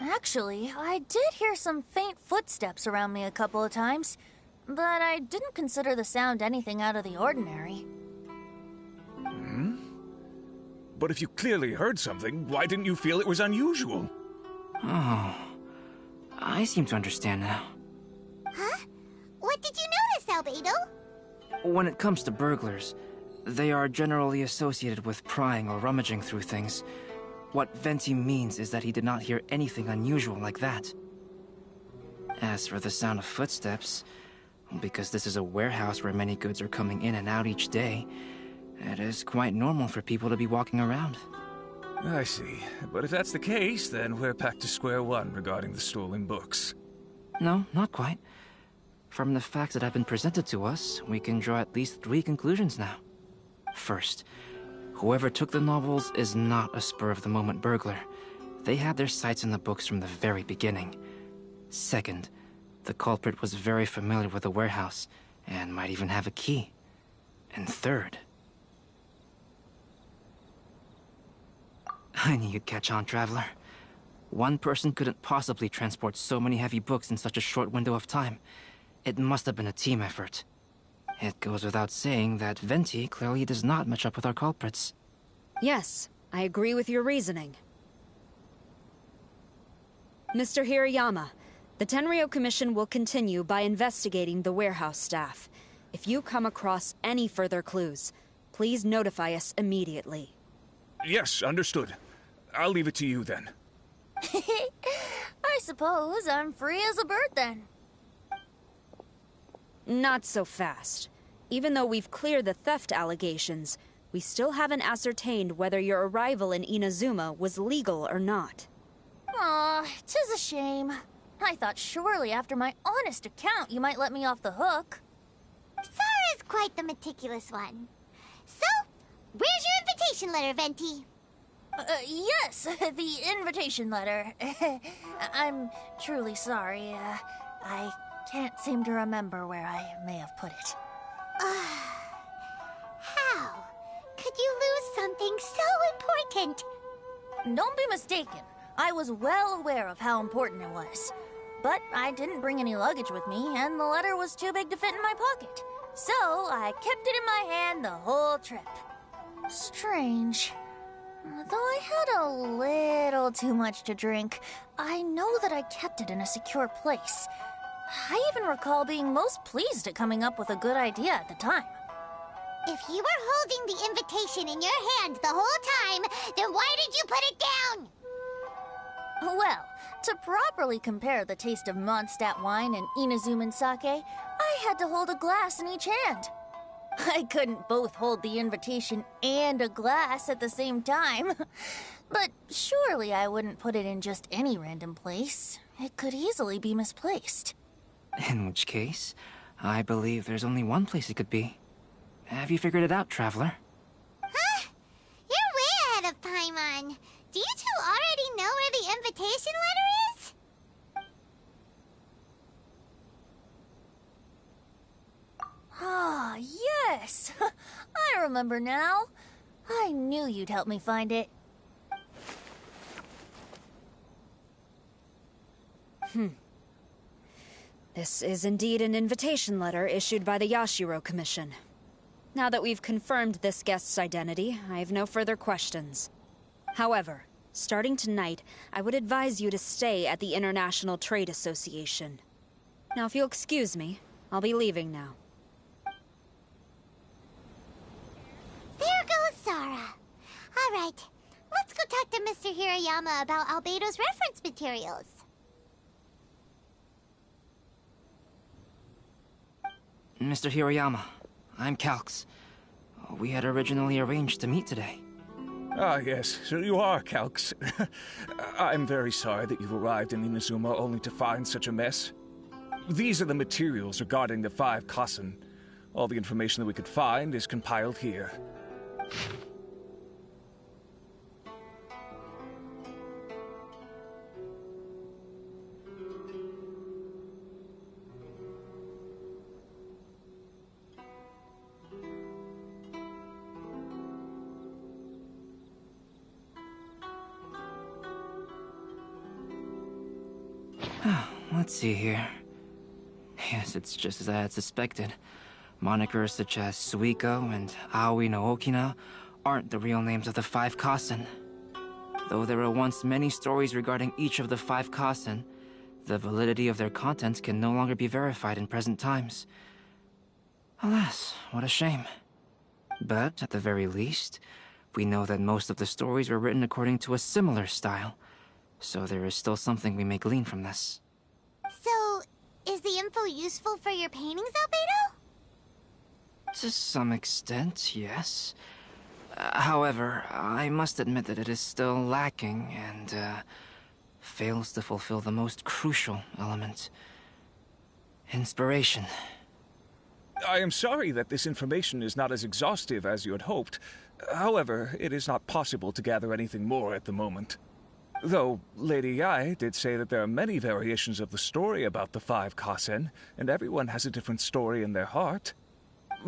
Actually, I did hear some faint footsteps around me a couple of times, but I didn't consider the sound anything out of the ordinary. Hmm? But if you clearly heard something, why didn't you feel it was unusual? Oh, I seem to understand now. Huh? What did you notice, Albedo? When it comes to burglars, they are generally associated with prying or rummaging through things. What Venti means is that he did not hear anything unusual like that. As for the sound of footsteps, because this is a warehouse where many goods are coming in and out each day, it is quite normal for people to be walking around. I see. But if that's the case, then we're back to square one regarding the stolen books. No, not quite. From the facts that have been presented to us, we can draw at least 3 conclusions now. First, whoever took the novels is not a spur-of-the-moment burglar. They had their sights on the books from the very beginning. Second, the culprit was very familiar with the warehouse, and might even have a key. And third... I knew you'd catch on, Traveler. One person couldn't possibly transport so many heavy books in such a short window of time. It must have been a team effort. It goes without saying that Venti clearly does not match up with our culprits. Yes, I agree with your reasoning. Mr. Hirayama, the Tenryo Commission will continue by investigating the warehouse staff. If you come across any further clues, please notify us immediately. Yes, understood. I'll leave it to you then. I suppose I'm free as a bird then. Not so fast. Even though we've cleared the theft allegations, we still haven't ascertained whether your arrival in Inazuma was legal or not. Aw, 'tis a shame. I thought surely after my honest account you might let me off the hook. Sara's quite the meticulous one. So, where's your invitation letter, Venti? Yes, the invitation letter. I'm truly sorry. I can't seem to remember where I may have put it. How could you lose something so important? Don't be mistaken. I was well aware of how important it was. But I didn't bring any luggage with me, and the letter was too big to fit in my pocket. So I kept it in my hand the whole trip. Strange. Though I had a little too much to drink, I know that I kept it in a secure place. I even recall being most pleased at coming up with a good idea at the time. If you were holding the invitation in your hand the whole time, then why did you put it down? Well, to properly compare the taste of Mondstadt wine and Inazuman sake, I had to hold a glass in each hand. I couldn't both hold the invitation and a glass at the same time. But surely I wouldn't put it in just any random place. It could easily be misplaced. In which case, I believe there's only one place it could be. Have you figured it out, Traveler? Huh? You're way ahead of Paimon. Do you two already know where the invitation letter is? Ah, yes! I remember now. I knew you'd help me find it. This is indeed an invitation letter issued by the Yashiro Commission. Now that we've confirmed this guest's identity, I have no further questions. However, starting tonight, I would advise you to stay at the International Trade Association. Now, if you'll excuse me, I'll be leaving now. There goes Sara. Mr. Hirayama about Albedo's reference materials? Mr. Hirayama, I'm Calx. We had originally arranged to meet today. Ah, yes, so you are Calx. I'm very sorry that you've arrived in Inazuma only to find such a mess. These are the materials regarding the 5 Kassen. All the information that we could find is compiled here. Let's see here. Yes, it's just as I had suspected. Monikers such as Suiko and Aoi no Okina aren't the real names of the 5 Kassen. Though there were once many stories regarding each of the 5 Kassen, the validity of their contents can no longer be verified in present times. Alas, what a shame. But, at the very least, we know that most of the stories were written according to a similar style, so there is still something we may glean from this. So, is the info useful for your paintings, Albedo? To some extent, yes. However, I must admit that it is still lacking and fails to fulfill the most crucial element. Inspiration. I am sorry that this information is not as exhaustive as you had hoped. However, it is not possible to gather anything more at the moment. Though Lady Yae did say that there are many variations of the story about the 5 Kassen, and everyone has a different story in their heart.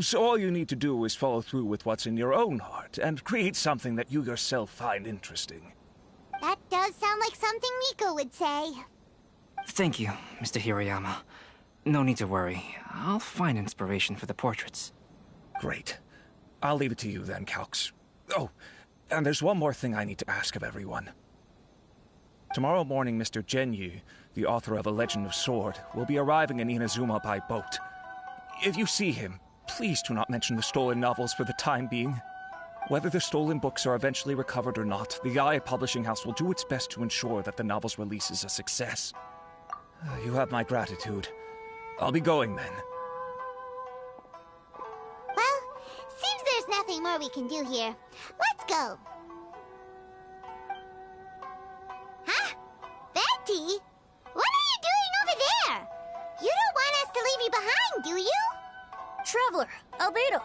So all you need to do is follow through with what's in your own heart, and create something that you yourself find interesting. That does sound like something Miko would say. Thank you, Mr. Hirayama. No need to worry. I'll find inspiration for the portraits. Great. I'll leave it to you then, Calx. Oh, and there's one more thing I need to ask of everyone. Tomorrow morning, Mr. Genyu, the author of A Legend of Sword, will be arriving in Inazuma by boat. If you see him, please do not mention the stolen novels for the time being. Whether the stolen books are eventually recovered or not, the Yae Publishing House will do its best to ensure that the novel's release is a success. You have my gratitude. I'll be going then. Well, seems there's nothing more we can do here. Let's go. Huh? Betty? What are you doing over there? You don't want us to leave you behind, do you? Traveler, Albedo,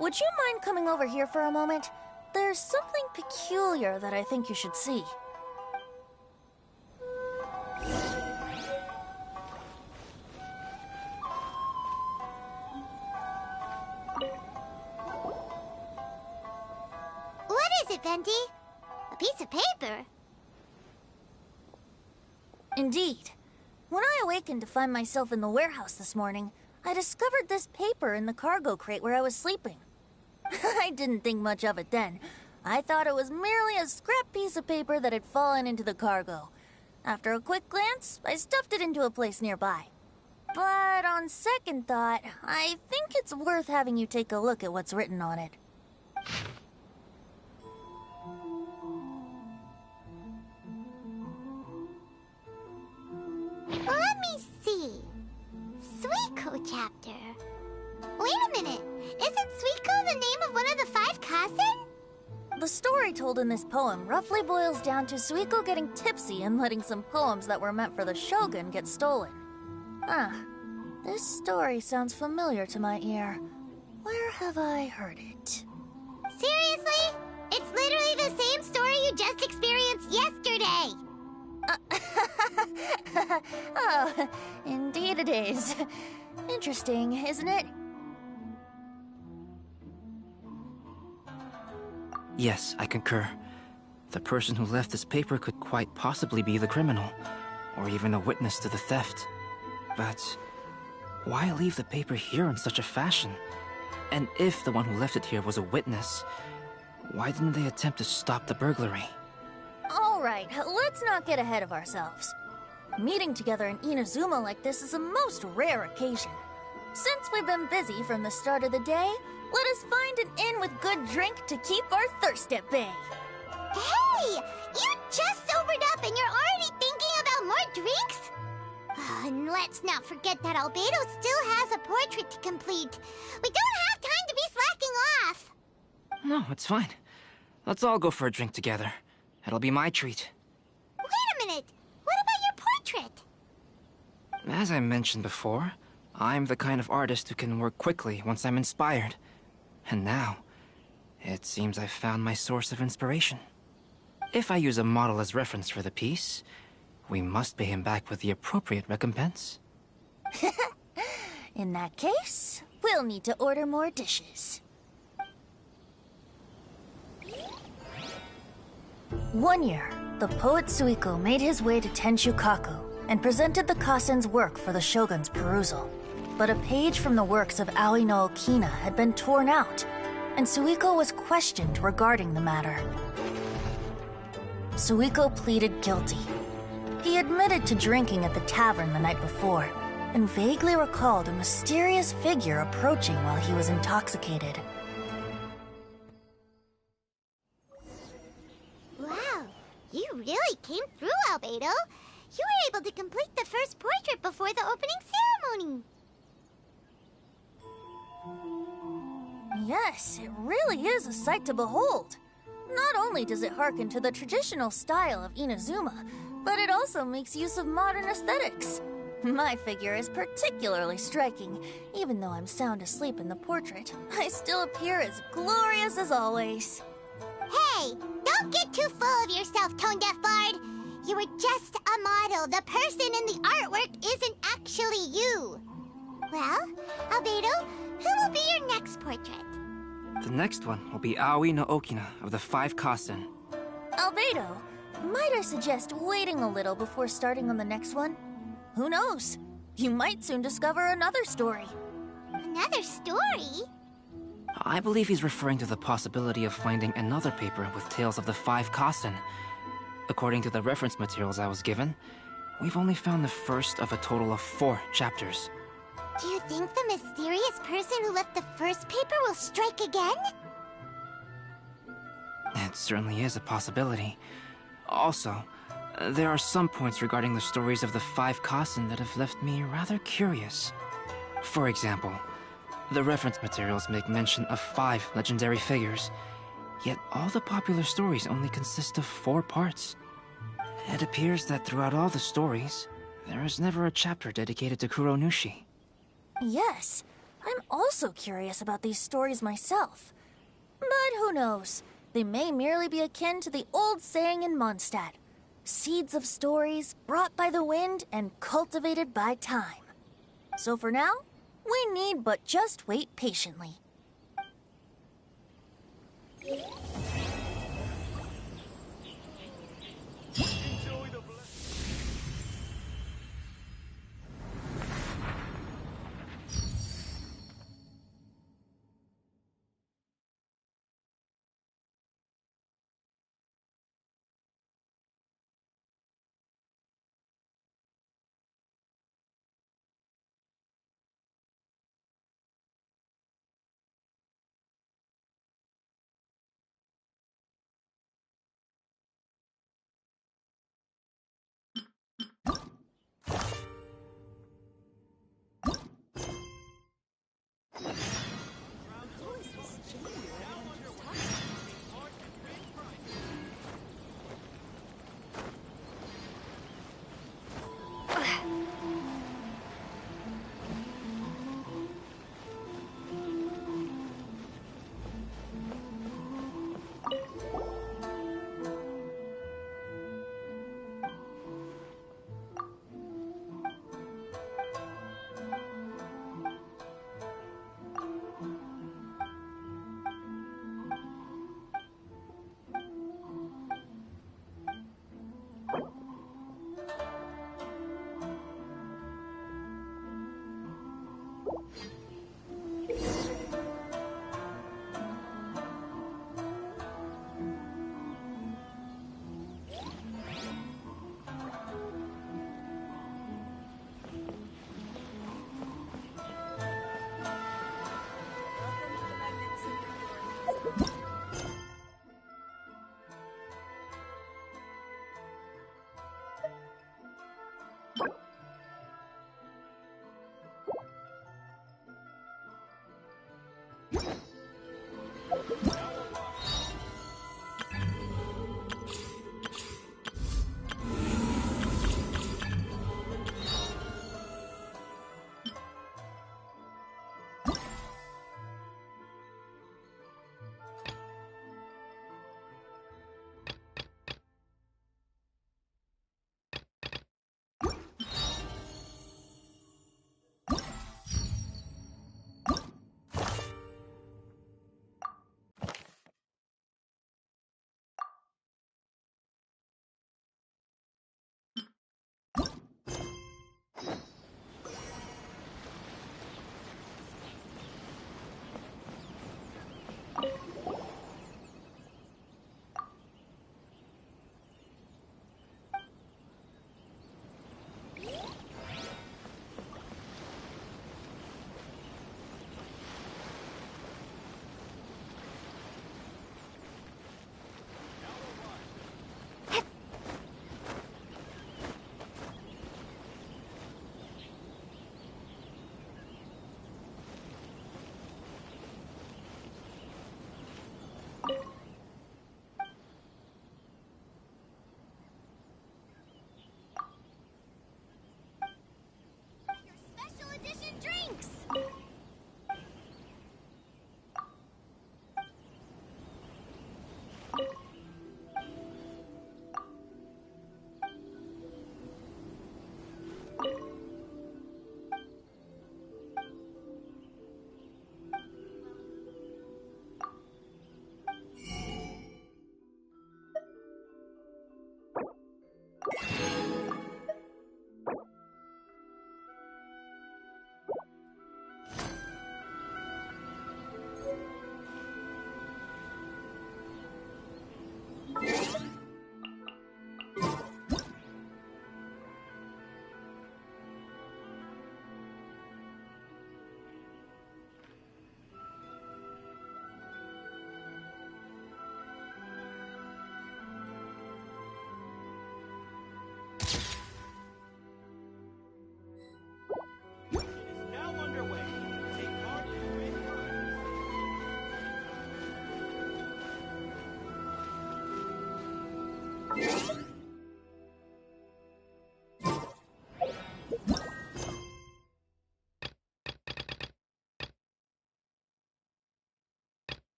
would you mind coming over here for a moment? There's something peculiar that I think you should see. What is it, Venti? A piece of paper? Indeed. When I awakened to find myself in the warehouse this morning, I discovered this paper in the cargo crate where I was sleeping. I didn't think much of it then. I thought it was merely a scrap piece of paper that had fallen into the cargo. After a quick glance, I stuffed it into a place nearby. But on second thought, I think it's worth having you take a look at what's written on it. Let me see. Suiko chapter. Wait a minute. Isn't Suiko the name of one of the 5 Kassen? The story told in this poem roughly boils down to Suiko getting tipsy and letting some poems that were meant for the Shogun get stolen. This story sounds familiar to my ear. Where have I heard it? Seriously? It's literally the same story you just experienced yesterday. Oh, indeed it is. Interesting, isn't it? Yes, I concur. The person who left this paper could quite possibly be the criminal, or even a witness to the theft. But why leave the paper here in such a fashion? And if the one who left it here was a witness, why didn't they attempt to stop the burglary? Alright, let's not get ahead of ourselves. Meeting together in Inazuma like this is a most rare occasion. Since we've been busy from the start of the day, let us find an inn with good drink to keep our thirst at bay. Hey! You just sobered up and you're already thinking about more drinks? And let's not forget that Albedo still has a portrait to complete. We don't have time to be slacking off. No, it's fine. Let's all go for a drink together. It'll be my treat. Wait a minute. What about your portrait? As I mentioned before, I'm the kind of artist who can work quickly once I'm inspired. And now, it seems I've found my source of inspiration. If I use a model as reference for the piece, we must pay him back with the appropriate recompense. In that case, we'll need to order more dishes. One year, the poet Suiko made his way to Tenshukaku and presented the Kasen's work for the shogun's perusal. But a page from the works of Aoi no Okina had been torn out, and Suiko was questioned regarding the matter. Suiko pleaded guilty. He admitted to drinking at the tavern the night before, and vaguely recalled a mysterious figure approaching while he was intoxicated. Wow, you really came through, Albedo. You were able to complete the first portrait before the opening ceremony. Yes, it really is a sight to behold. Not only does it harken to the traditional style of Inazuma, but it also makes use of modern aesthetics. My figure is particularly striking. Even though I'm sound asleep in the portrait, I still appear as glorious as always. Hey, don't get too full of yourself, Tone Deaf Bard. You were just a model. The person in the artwork isn't actually you. Well, Albedo, who will be your next portrait? The next one will be Aoi no Okina of the Five Kasen. Albedo, might I suggest waiting a little before starting on the next one? Who knows? You might soon discover another story. Another story? I believe he's referring to the possibility of finding another paper with tales of the Five Kasen. According to the reference materials I was given, we've only found the first of a total of 4 chapters. Do you think the mysterious person who left the first paper will strike again? It certainly is a possibility. Also, there are some points regarding the stories of the Five Kasen that have left me rather curious. For example, the reference materials make mention of 5 legendary figures, yet all the popular stories only consist of 4 parts. It appears that throughout all the stories, there is never a chapter dedicated to Kuronushi. Yes, I'm also curious about these stories myself. But who knows? They may merely be akin to the old saying in Mondstadt. Seeds of stories brought by the wind and cultivated by time. So for now, we need but just wait patiently.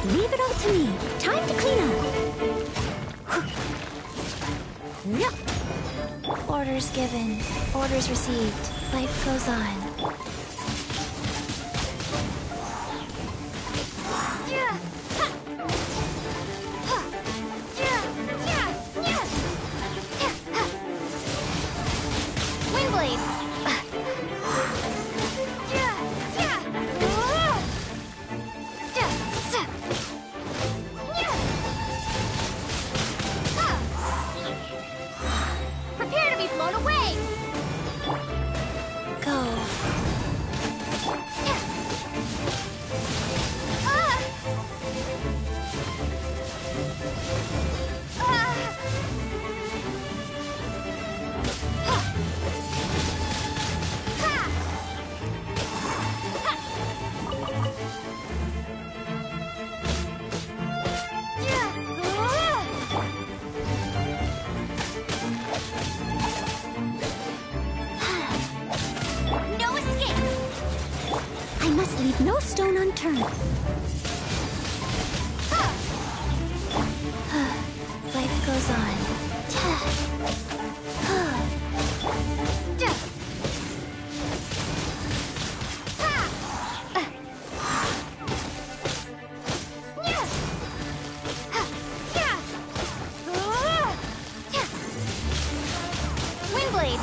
Leave it all to me. Time to clean up. Yep. Orders given. Orders received. Life goes on. Prepare to be blown away! Go. No escape! I must leave no stone unturned. Life goes on. Windblade!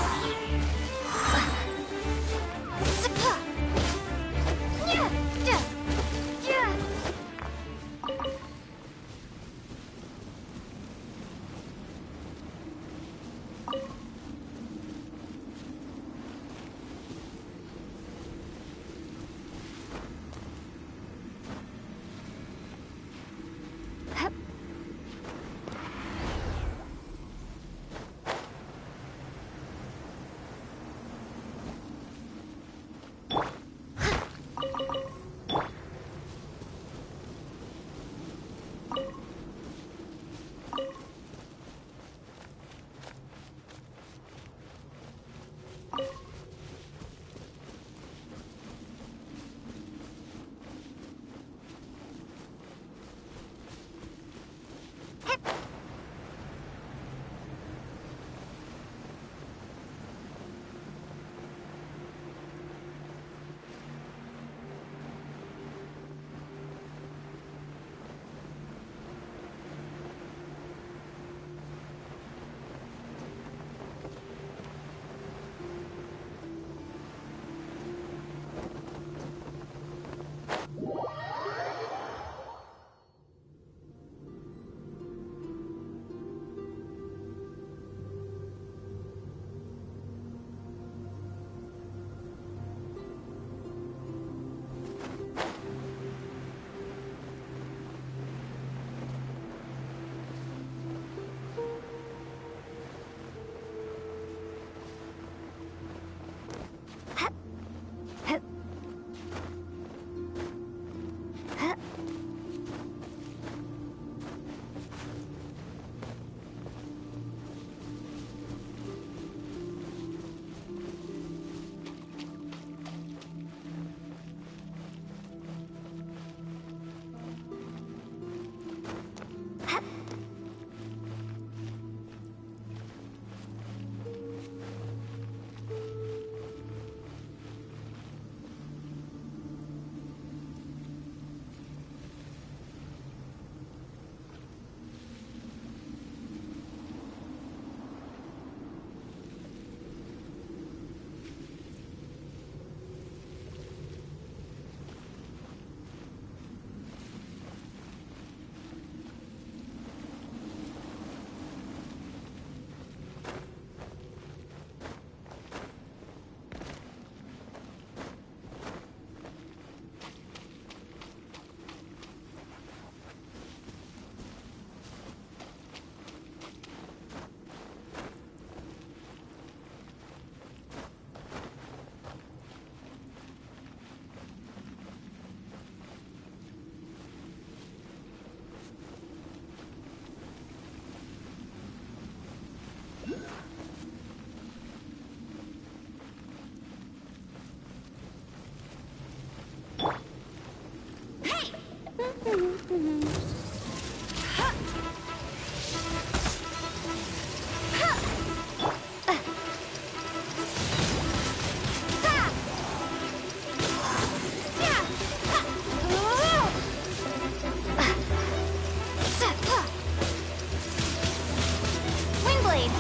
Windblade!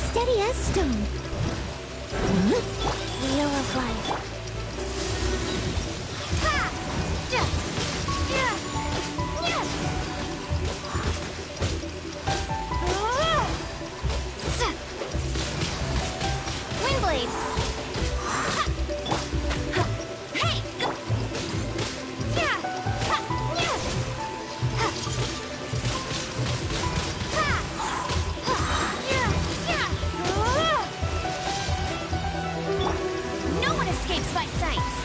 Steady as stone. Wheel of life. Windblade! Hey! No one escapes my sights.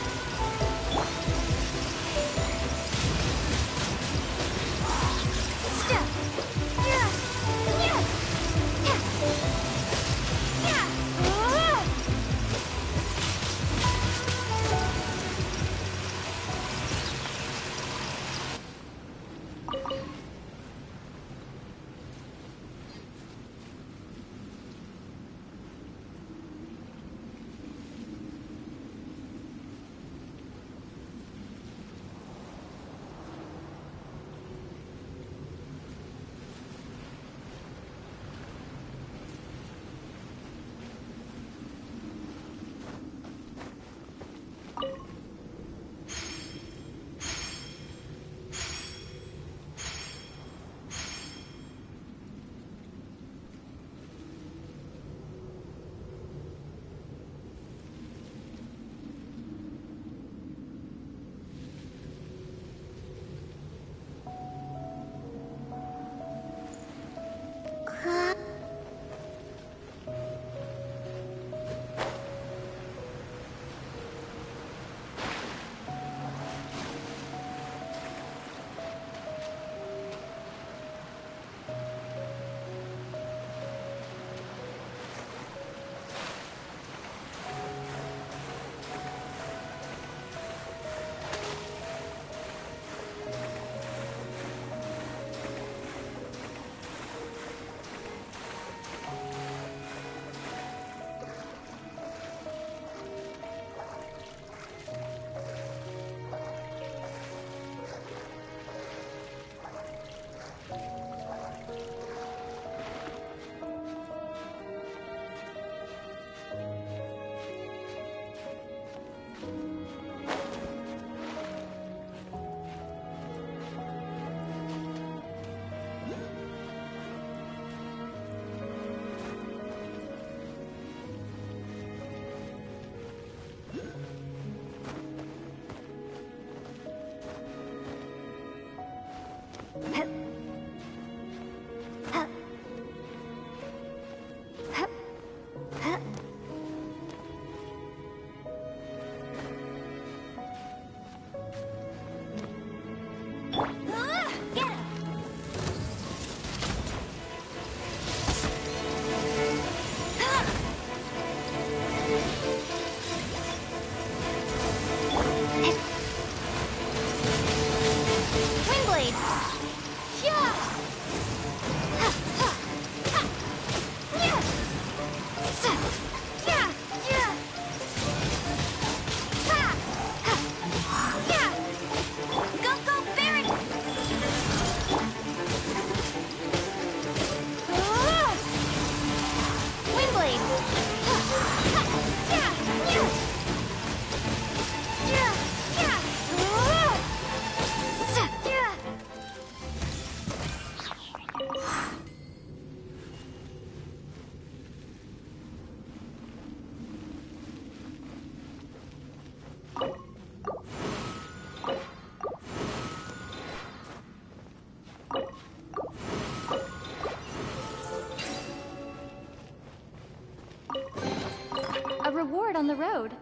A reward on the road.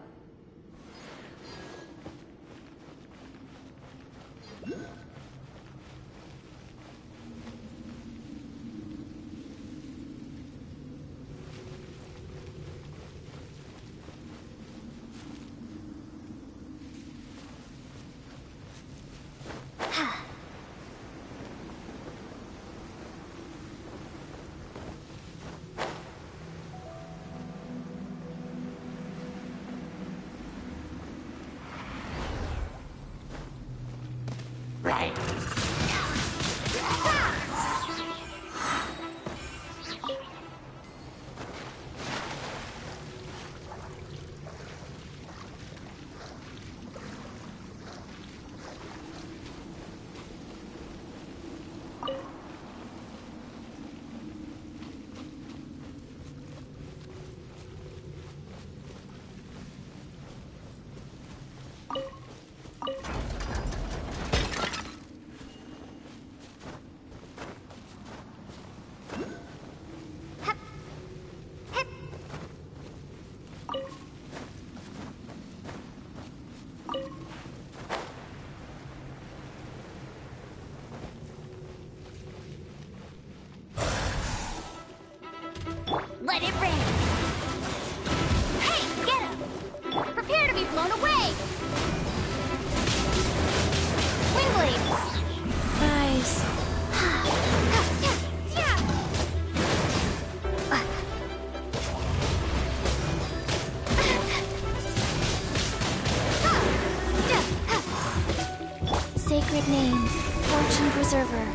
Name, Fortune Preserver.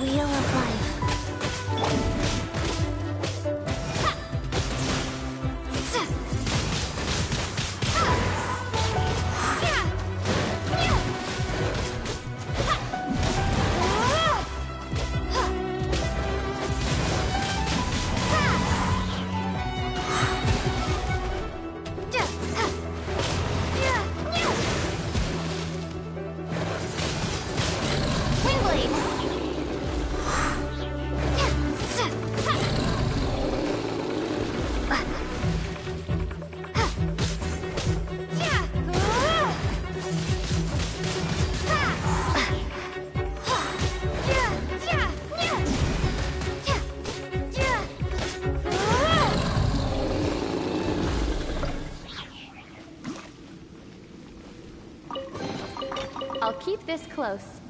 Wheel of Life. I'll keep this close.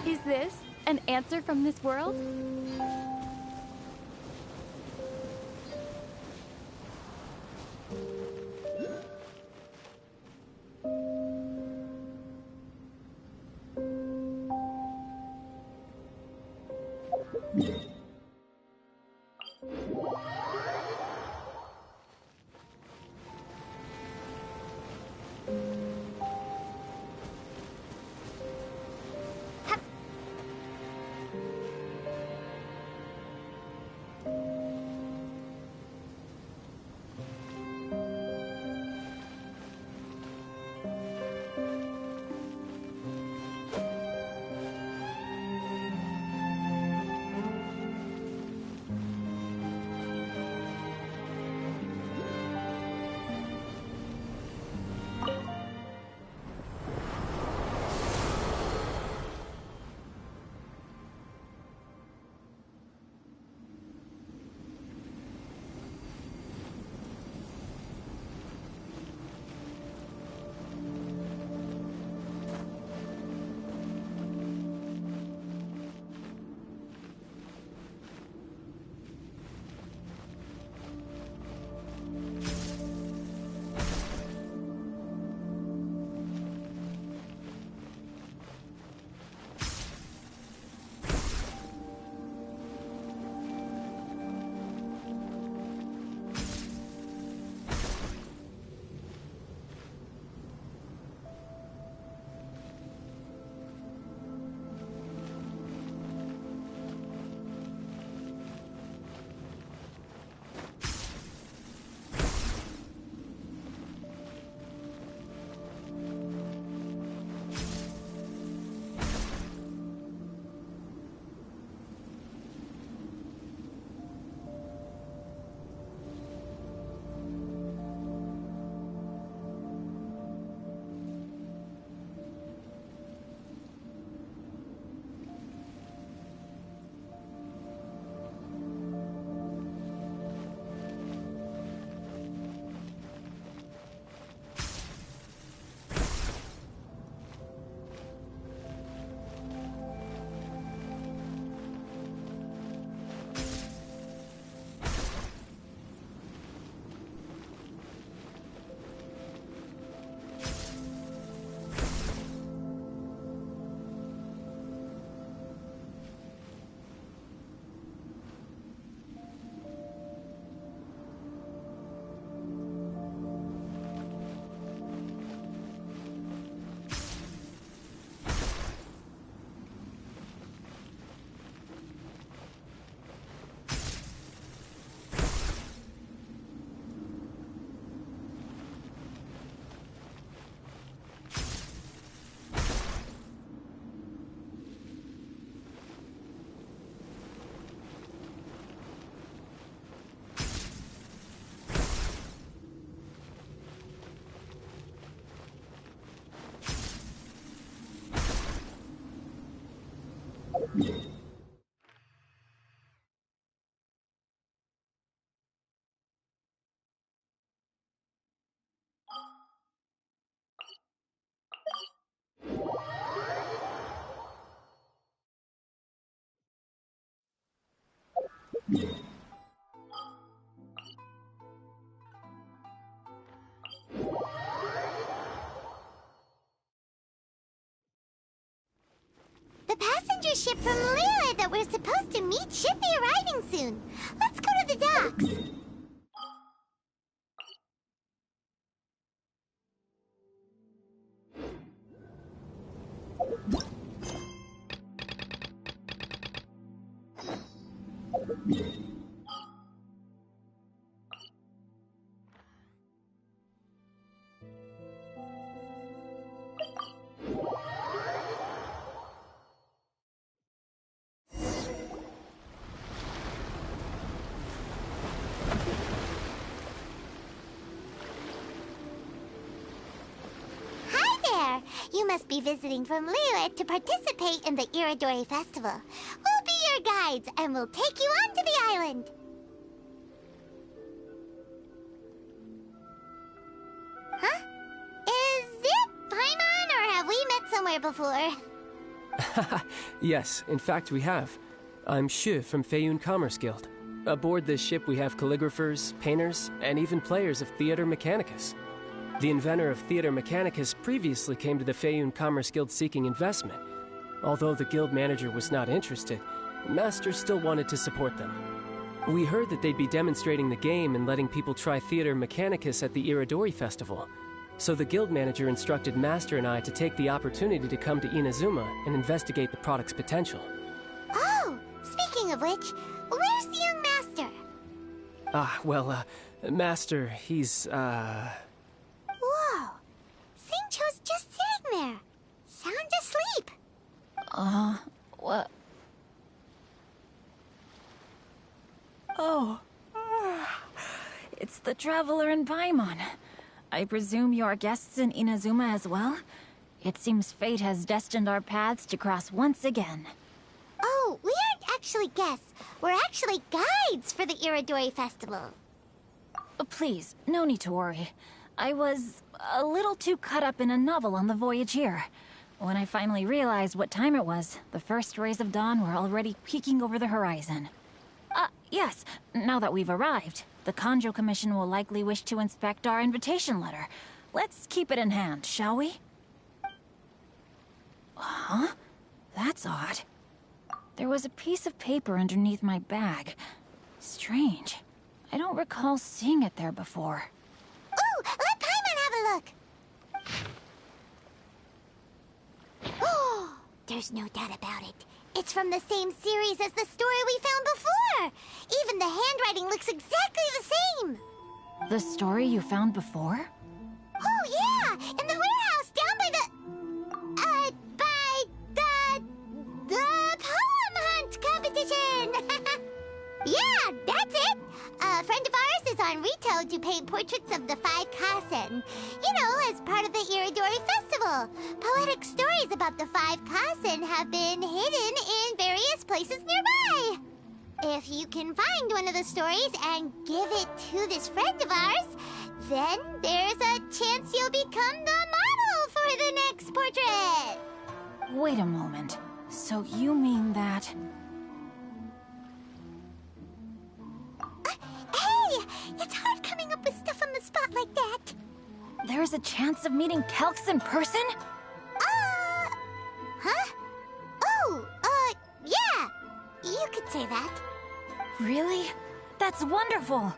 Is this an answer from this world? The passenger ship from Liyue that we're supposed to meet should be arriving soon. Let's go to the docks. You must be visiting from Liyue to participate in the Irodori Festival. We'll be your guides, and we'll take you onto the island. Huh? Is it Paimon, or have we met somewhere before? Yes, in fact we have. I'm Shu from Feiyun Commerce Guild. Aboard this ship we have calligraphers, painters, and even players of Theater Mechanicus. The inventor of Theater Mechanicus previously came to the Feiyun Commerce Guild seeking investment. Although the guild manager was not interested, Master still wanted to support them. We heard that they'd be demonstrating the game and letting people try Theater Mechanicus at the Irodori Festival. So the guild manager instructed Master and I to take the opportunity to come to Inazuma and investigate the product's potential. Oh, speaking of which, where's the young master? Master, he's, Whoa! Xingqiu's just sitting there, sound asleep. What? Oh. It's the Traveler and Paimon. I presume you are guests in Inazuma as well? It seems fate has destined our paths to cross once again. Oh, we aren't actually guests. We're actually guides for the Irodori Festival. Please, no need to worry. I was a little too caught up in a novel on the voyage here. When I finally realized what time it was, the first rays of dawn were already peeking over the horizon. Yes, now that we've arrived, the Kanjo Commission will likely wish to inspect our invitation letter. Let's keep it in hand, shall we? Huh? That's odd. There was a piece of paper underneath my bag. Strange. I don't recall seeing it there before. Ooh, let Paimon have a look! Oh, there's no doubt about it. It's from the same series as the story we found before! Even the handwriting looks exactly the same! The story you found before? Oh, yeah! In the warehouse down by the poem hunt competition! Yeah, that's it! A friend of ours is on Rito to paint portraits of the 5 Kasen. You know, as part of the Irodori Festival. Poetic stories about the 5 Kasen have been hidden in various places nearby. If you can find one of the stories and give it to this friend of ours, then there's a chance you'll become the model for the next portrait. Wait a moment. So you mean that... Hey! It's hard coming up with stuff on the spot like that. There's a chance of meeting Calx in person? Huh? Oh, yeah. You could say that. Really? That's wonderful!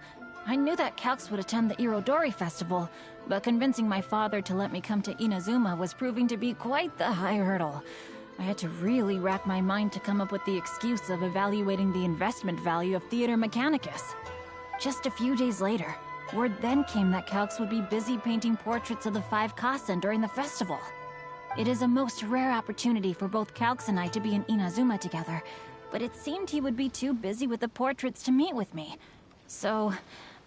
I knew that Calx would attend the Irodori Festival, but convincing my father to let me come to Inazuma was proving to be quite the high hurdle. I had to really rack my mind to come up with the excuse of evaluating the investment value of Theater Mechanicus. Just a few days later, word then came that Calx would be busy painting portraits of the 5 Kasen during the festival. It is a most rare opportunity for both Calx and I to be in Inazuma together, but it seemed he would be too busy with the portraits to meet with me. So,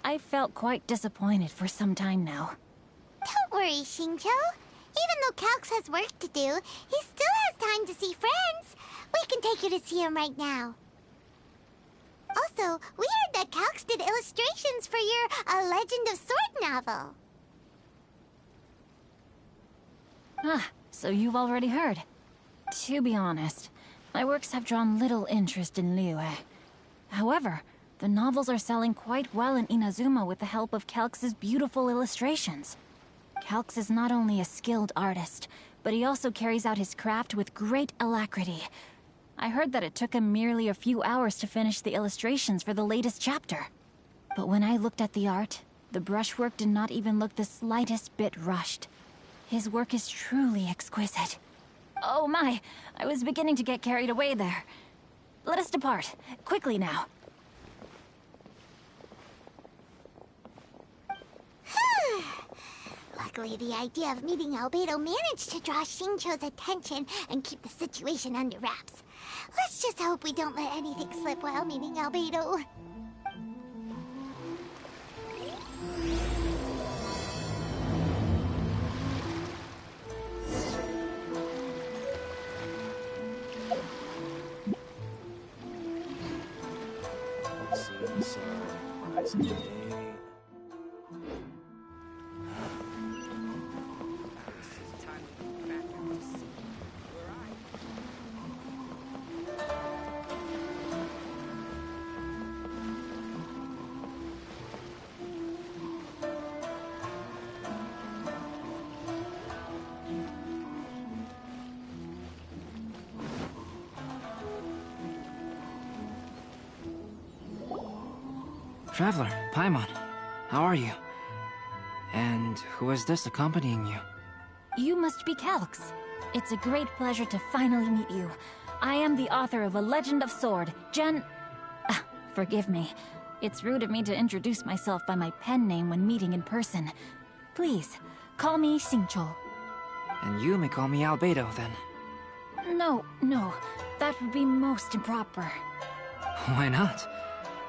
I felt quite disappointed for some time now. Don't worry, Xingqiu. Even though Calx has work to do, he still has time to see friends. We can take you to see him right now. Also, we heard that Calx did illustrations for your A Legend of Sword novel. Ah, so you've already heard. To be honest, my works have drawn little interest in Liyue. However, the novels are selling quite well in Inazuma with the help of Calx's beautiful illustrations. Calx is not only a skilled artist, but he also carries out his craft with great alacrity. I heard that it took him merely a few hours to finish the illustrations for the latest chapter. But when I looked at the art, the brushwork did not even look the slightest bit rushed. His work is truly exquisite. Oh my, I was beginning to get carried away there. Let us depart, quickly now. Luckily, the idea of meeting Albedo managed to draw Xingqiu's attention and keep the situation under wraps. Let's just hope we don't let anything slip while meeting Albedo. Traveler, Paimon, how are you? And who is this accompanying you? You must be Calx. It's a great pleasure to finally meet you. I am the author of A Legend of Sword, forgive me. It's rude of me to introduce myself by my pen name when meeting in person. Please, call me Xingqiu. And you may call me Albedo, then. No, that would be most improper. Why not?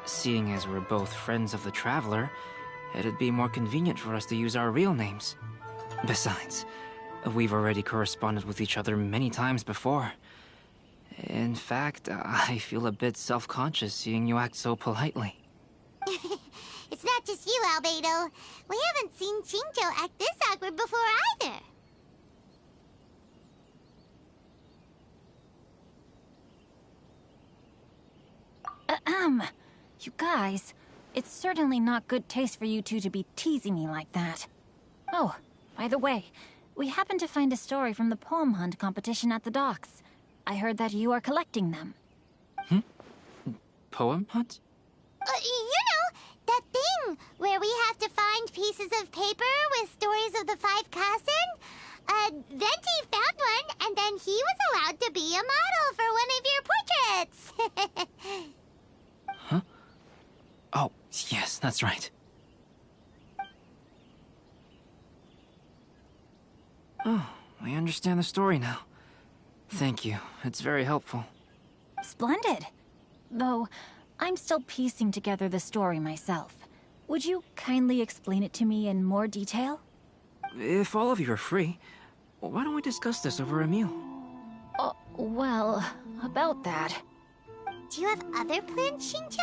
Seeing as we're both friends of the Traveler, it'd be more convenient for us to use our real names. Besides, we've already corresponded with each other many times before. In fact, I feel a bit self-conscious seeing you act so politely. It's not just you, Albedo. We haven't seen Xingqiu act this awkward before either. You guys, it's certainly not good taste for you two to be teasing me like that. Oh, by the way, we happened to find a story from the poem hunt competition at the docks. I heard that you are collecting them. Poem hunt? You know, that thing where we have to find pieces of paper with stories of the 5 Kassen. Venti found one, and then he was allowed to be a model for one of your portraits. Huh? Oh, yes, that's right. Oh, I understand the story now. Thank you. It's very helpful. Splendid. Though, I'm still piecing together the story myself. Would you kindly explain it to me in more detail? If all of you are free, why don't we discuss this over a meal? Well, about that. Do you have other plans, Xingqiu?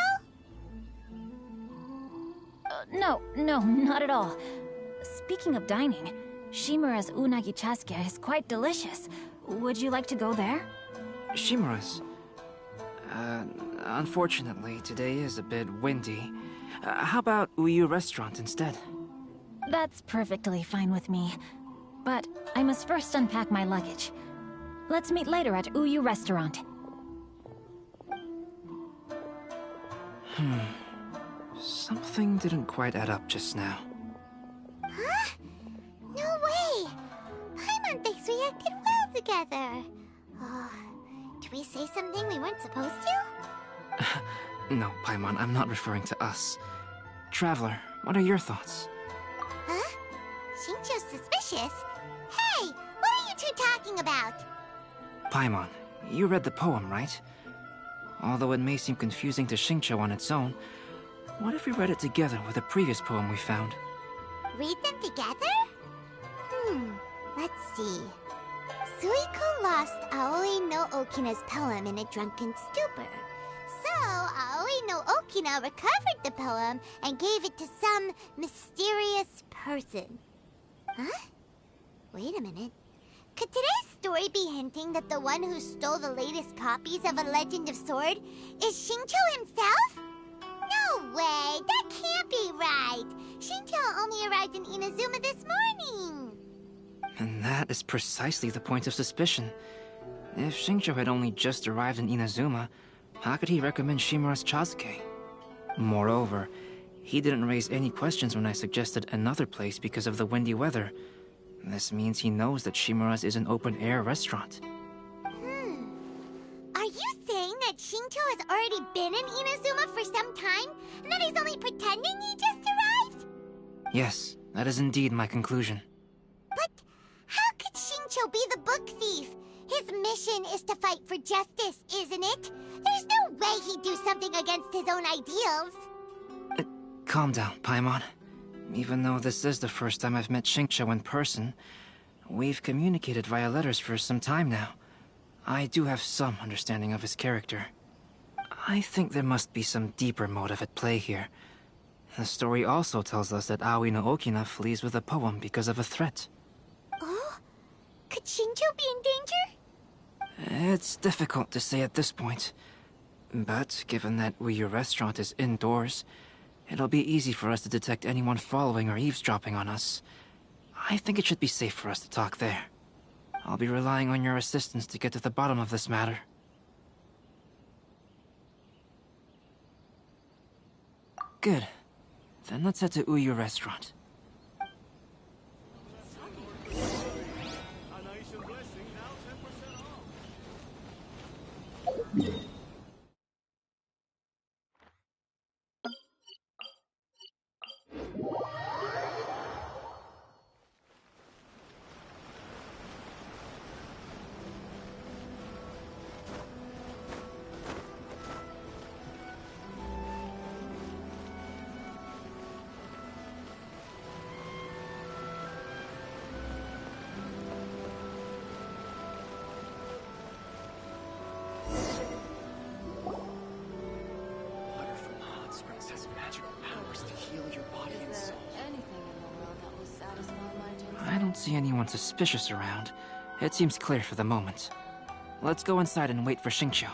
No, not at all. Speaking of dining, Shimura's unagi chasuke is quite delicious. Would you like to go there? Shimura's? Unfortunately, today is a bit windy. How about Uyu Restaurant instead? That's perfectly fine with me. But I must first unpack my luggage. Let's meet later at Uyu Restaurant. Something didn't quite add up just now. Huh? No way! Paimon thinks we acted well together. Did we say something we weren't supposed to? No, Paimon, I'm not referring to us. Traveler, what are your thoughts? Huh? Xingqiu's suspicious? Hey, what are you two talking about? Paimon, you read the poem, right? Although it may seem confusing to Xingqiu on its own, what if we read it together with a previous poem we found? Read them together? Let's see. Suiko lost Aoi no Okina's poem in a drunken stupor. So, Aoi no Okina recovered the poem and gave it to some mysterious person. Huh? Wait a minute. Could today's story be hinting that the one who stole the latest copies of A Legend of Sword is Xingqiu himself? No way! That can't be right! Xingqiu only arrived in Inazuma this morning! And that is precisely the point of suspicion. If Xingqiu had only just arrived in Inazuma, how could he recommend Shimura's Chazuke? Moreover, he didn't raise any questions when I suggested another place because of the windy weather. This means he knows that Shimura's is an open-air restaurant. Are you saying that Xingqiu has already been in Inazuma for some time, and that he's only pretending he just arrived? Yes, that is indeed my conclusion. But how could Xingqiu be the book thief? His mission is to fight for justice, isn't it? There's no way he'd do something against his own ideals. Calm down, Paimon. Even though this is the first time I've met Xingqiu in person, we've communicated via letters for some time now. I do have some understanding of his character. I think there must be some deeper motive at play here. The story also tells us that Aoi no Okina flees with a poem because of a threat. Oh? Could Xingqiu be in danger? It's difficult to say at this point. But given that Uyu Restaurant is indoors, it'll be easy for us to detect anyone following or eavesdropping on us. I think it should be safe for us to talk there. I'll be relying on your assistance to get to the bottom of this matter. Good. Then let's head to Uyu Restaurant. I don't see anyone suspicious around. It seems clear for the moment. Let's go inside and wait for Xingqiu.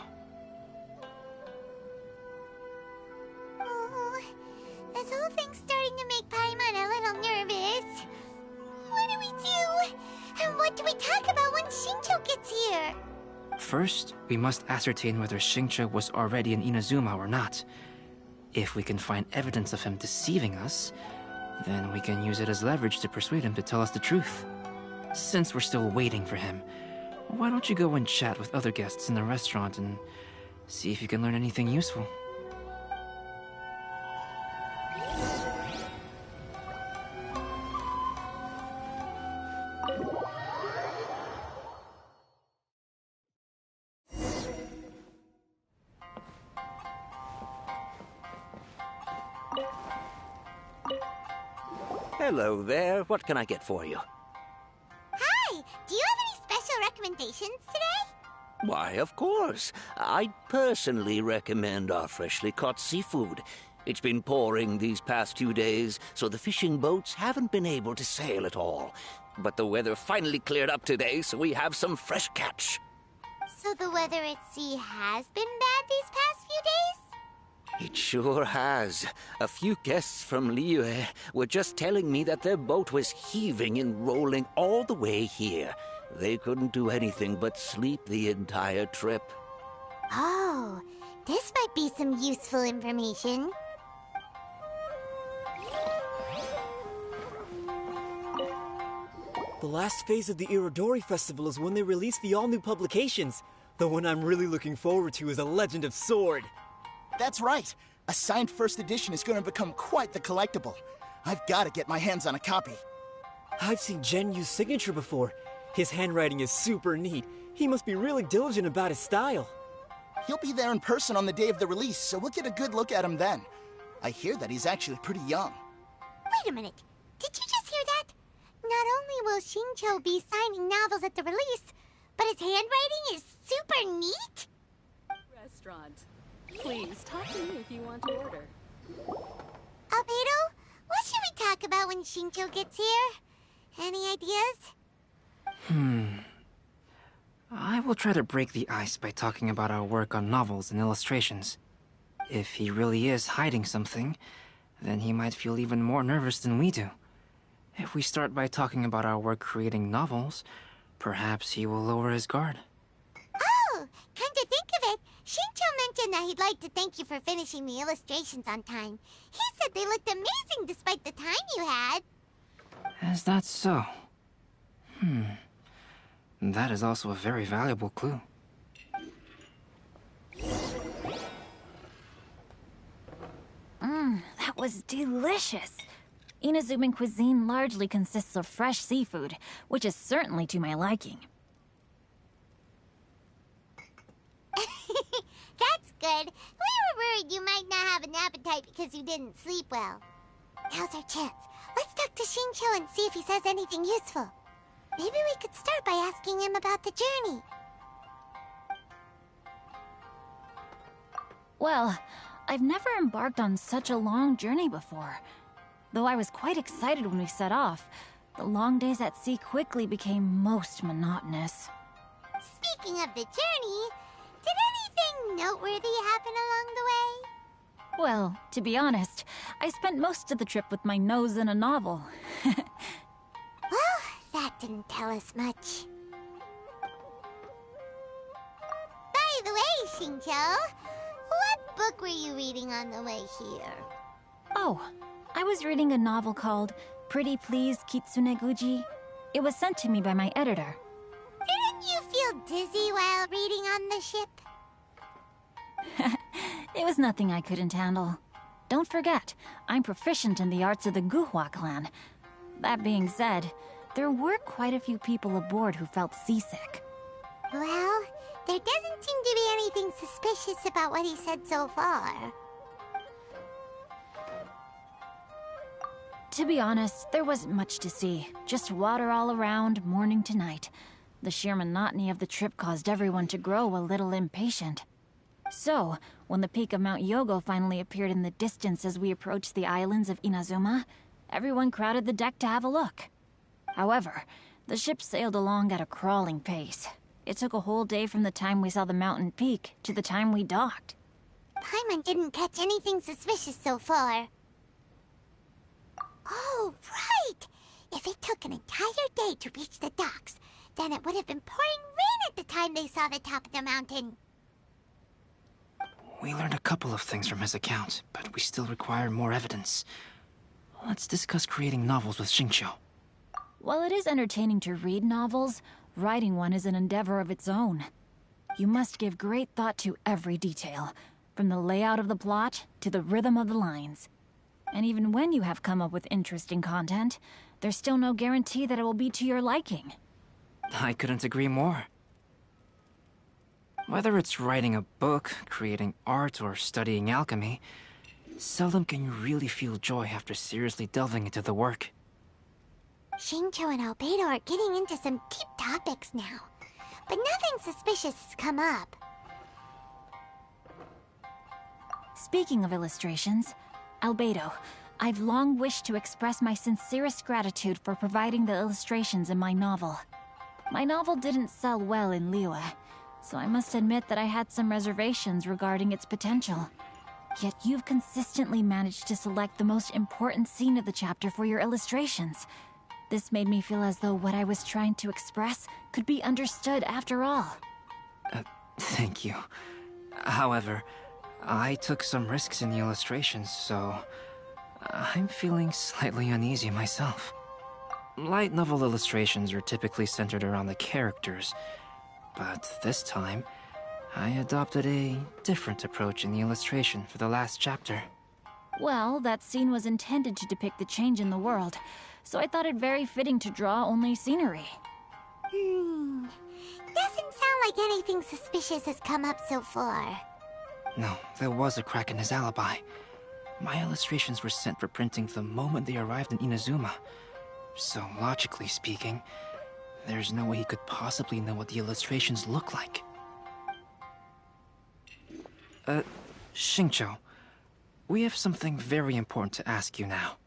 Oh, this whole thing's starting to make Paimon a little nervous. What do we do? And what do we talk about when Xingqiu gets here? First, we must ascertain whether Xingqiu was already in Inazuma or not. If we can find evidence of him deceiving us, then we can use it as leverage to persuade him to tell us the truth. Since we're still waiting for him, why don't you go and chat with other guests in the restaurant and see if you can learn anything useful? Hello there. What can I get for you? Hi! Do you have any special recommendations today? Why, of course. I'd personally recommend our freshly caught seafood. It's been pouring these past few days, so the fishing boats haven't been able to sail at all. But the weather finally cleared up today, so we have some fresh catch. So the weather at sea has been bad these past few days? It sure has. A few guests from Liyue were just telling me that their boat was heaving and rolling all the way here. They couldn't do anything but sleep the entire trip. Oh, this might be some useful information. The last phase of the Irodori Festival is when they release the all-new publications. The one I'm really looking forward to is A Legend of Sword. That's right. A signed first edition is going to become quite the collectible. I've got to get my hands on a copy. I've seen Genyu's signature before. His handwriting is super neat. He must be really diligent about his style. He'll be there in person on the day of the release, so we'll get a good look at him then. I hear that he's actually pretty young. Wait a minute. Did you just hear that? Not only will Xingqiu be signing novels at the release, but his handwriting is super neat? Please, talk to me if you want to order. Albedo, what should we talk about when Xingqiu gets here? Any ideas? I will try to break the ice by talking about our work on novels and illustrations. If he really is hiding something, then he might feel even more nervous than we do. If we start by talking about our work creating novels, perhaps he will lower his guard. Oh, come to think of it, Xingqiu mentioned that he'd like to thank you for finishing the illustrations on time. He said they looked amazing despite the time you had. Is that so? That is also a very valuable clue. That was delicious. Inazuman cuisine largely consists of fresh seafood, which is certainly to my liking. That's good. We were worried you might not have an appetite because you didn't sleep well. Now's our chance. Let's talk to Xingqiu and see if he says anything useful. Maybe we could start by asking him about the journey. Well, I've never embarked on such a long journey before. Though I was quite excited when we set off, the long days at sea quickly became most monotonous. Speaking of the journey, did anything noteworthy happen along the way? Well, to be honest, I spent most of the trip with my nose in a novel. Well, that didn't tell us much. By the way, Xingqiu, what book were you reading on the way here? Oh, I was reading a novel called Pretty Please Kitsune Guji. It was sent to me by my editor. Didn't you feel dizzy while reading on the ship? It was nothing I couldn't handle. Don't forget, I'm proficient in the arts of the Guhua clan. That being said, there were quite a few people aboard who felt seasick. Well, there doesn't seem to be anything suspicious about what he said so far. To be honest, there wasn't much to see. Just water all around, morning to night. The sheer monotony of the trip caused everyone to grow a little impatient. So, when the peak of Mount Yogo finally appeared in the distance as we approached the islands of Inazuma, everyone crowded the deck to have a look. However, the ship sailed along at a crawling pace. It took a whole day from the time we saw the mountain peak to the time we docked. Paimon didn't catch anything suspicious so far. Oh, right! If it took an entire day to reach the docks, then it would have been pouring rain at the time they saw the top of the mountain. We learned a couple of things from his account, but we still require more evidence. Let's discuss creating novels with Xingqiu. While it is entertaining to read novels, writing one is an endeavor of its own. You must give great thought to every detail, from the layout of the plot to the rhythm of the lines. And even when you have come up with interesting content, there's still no guarantee that it will be to your liking. I couldn't agree more. Whether it's writing a book, creating art, or studying alchemy, seldom can you really feel joy after seriously delving into the work. Xingqiu and Albedo are getting into some deep topics now, but nothing suspicious has come up. Speaking of illustrations, Albedo, I've long wished to express my sincerest gratitude for providing the illustrations in my novel. My novel didn't sell well in Liyue, so I must admit that I had some reservations regarding its potential. Yet you've consistently managed to select the most important scene of the chapter for your illustrations. This made me feel as though what I was trying to express could be understood after all. Thank you. However, I took some risks in the illustrations, so I'm feeling slightly uneasy myself. Light novel illustrations are typically centered around the characters, but this time, I adopted a different approach in the illustration for the last chapter. Well, that scene was intended to depict the change in the world, so I thought it very fitting to draw only scenery. Doesn't sound like anything suspicious has come up so far. No, there was a crack in his alibi. My illustrations were sent for printing the moment they arrived in Inazuma. So, logically speaking, there's no way he could possibly know what the illustrations look like. Xingqiu, we have something very important to ask you now.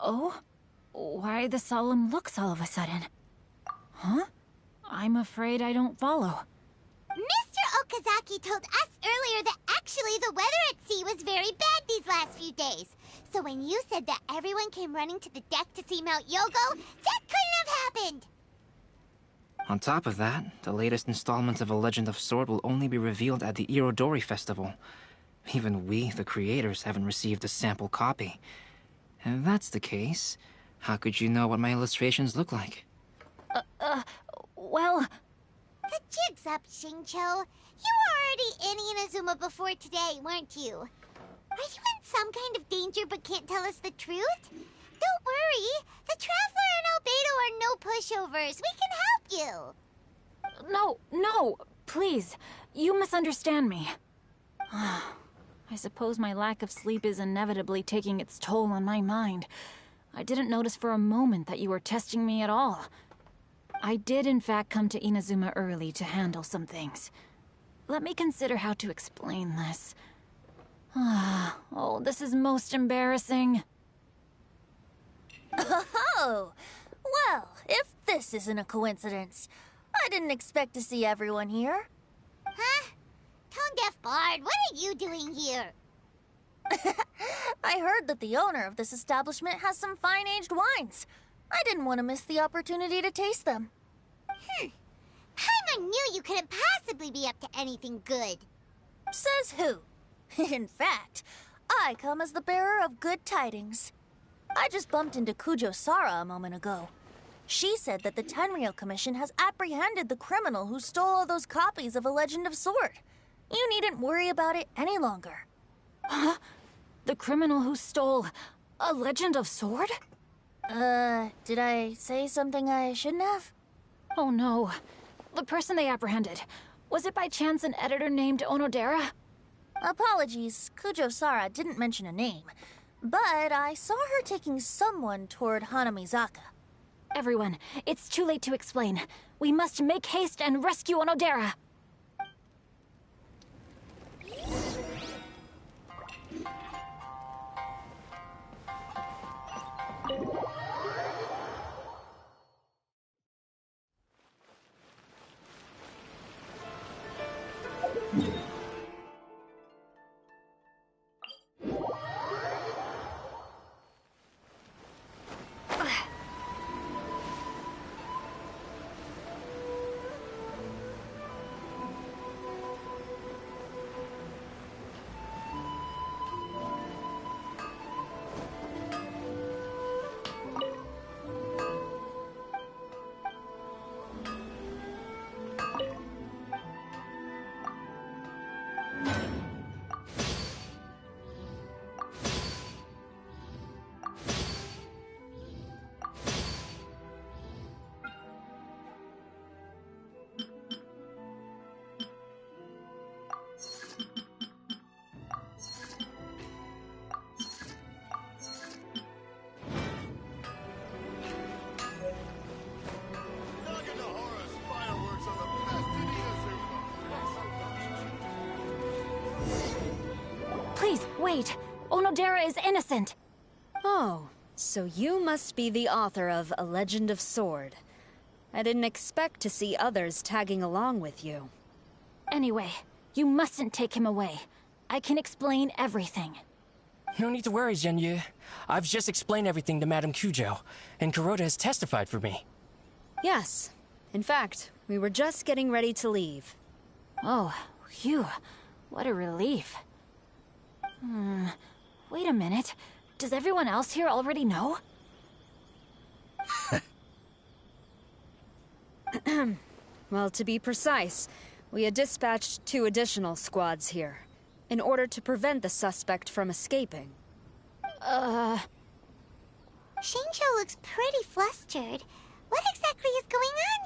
Oh? Why the solemn looks all of a sudden? Huh? I'm afraid I don't follow. Mr. Okazaki told us earlier that actually the weather at sea was very bad these last few days. So when you said that everyone came running to the deck to see Mount Yogo, that couldn't have happened! On top of that, the latest installment of A Legend of Sword will only be revealed at the Irodori Festival. Even we, the creators, haven't received a sample copy. If that's the case, how could you know what my illustrations look like? Well... The jig's up, Xingqiu. You were already in Inazuma before today, weren't you? Are you in some kind of danger but can't tell us the truth? Don't worry. The Traveler and Albedo are no pushovers. We can help you. No, please. You misunderstand me. I suppose my lack of sleep is inevitably taking its toll on my mind. I didn't notice for a moment that you were testing me at all. I did in fact come to Inazuma early to handle some things. Let me consider how to explain this. Oh, this is most embarrassing. Oh, well, if this isn't a coincidence, I didn't expect to see everyone here. Huh? Tone-deaf Bard, what are you doing here? I heard that the owner of this establishment has some fine-aged wines. I didn't want to miss the opportunity to taste them. Paimon knew you couldn't possibly be up to anything good. Says who? In fact, I come as the bearer of good tidings. I just bumped into Kujo Sara a moment ago. She said that the Tenryou Commission has apprehended the criminal who stole all those copies of A Legend of Sword. You needn't worry about it any longer. Huh? The criminal who stole A Legend of Sword? Did I say something I shouldn't have? Oh no. The person they apprehended. Was it by chance an editor named Onodera? Apologies, Kujo Sara didn't mention a name. But I saw her taking someone toward Hanamizaka. Everyone, it's too late to explain. We must make haste and rescue Onodera. Please, wait! Onodera is innocent! Oh, so you must be the author of A Legend of Sword. I didn't expect to see others tagging along with you. Anyway, you mustn't take him away. I can explain everything. No need to worry, Zhenyu. I've just explained everything to Madame Kujo, and Kuroda has testified for me. Yes. In fact, we were just getting ready to leave. Oh, phew. What a relief. Wait a minute. Does everyone else here already know? Well, to be precise, we had dispatched 2 additional squads here, in order to prevent the suspect from escaping. Xingqiu looks pretty flustered. What exactly is going on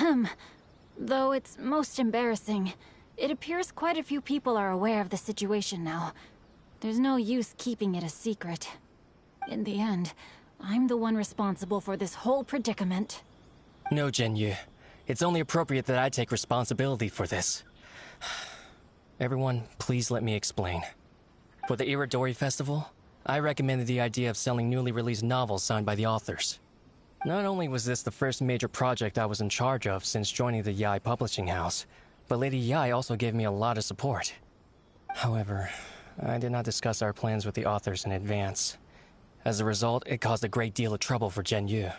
here? Though it's most embarrassing, it appears quite a few people are aware of the situation now. There's no use keeping it a secret. In the end, I'm the one responsible for this whole predicament. No, Zhenyu. It's only appropriate that I take responsibility for this. Everyone, please let me explain. For the Irodori Festival, I recommended the idea of selling newly released novels signed by the authors. Not only was this the first major project I was in charge of since joining the Yae Publishing House, but Lady Yae also gave me a lot of support. However, I did not discuss our plans with the authors in advance. As a result, it caused a great deal of trouble for Zhenyu.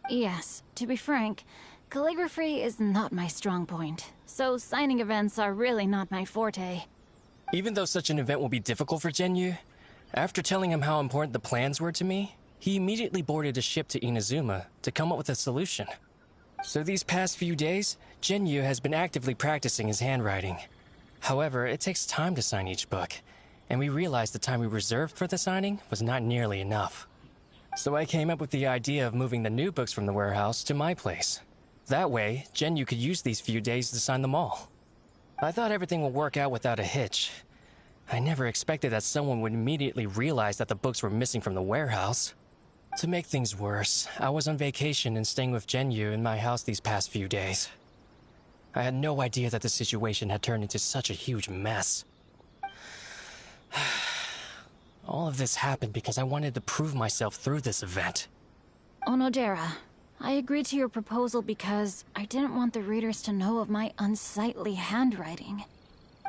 Yes, to be frank, calligraphy is not my strong point, so signing events are really not my forte. Even though such an event will be difficult for Zhenyu, after telling him how important the plans were to me, he immediately boarded a ship to Inazuma to come up with a solution. So these past few days, Zhenyu has been actively practicing his handwriting. However, it takes time to sign each book, and we realized the time we reserved for the signing was not nearly enough. So I came up with the idea of moving the new books from the warehouse to my place. That way, Zhenyu could use these few days to sign them all. I thought everything would work out without a hitch. I never expected that someone would immediately realize that the books were missing from the warehouse. To make things worse, I was on vacation and staying with Zhenyu in my house these past few days. I had no idea that the situation had turned into such a huge mess. All of this happened because I wanted to prove myself through this event. Onodera, I agreed to your proposal because I didn't want the readers to know of my unsightly handwriting.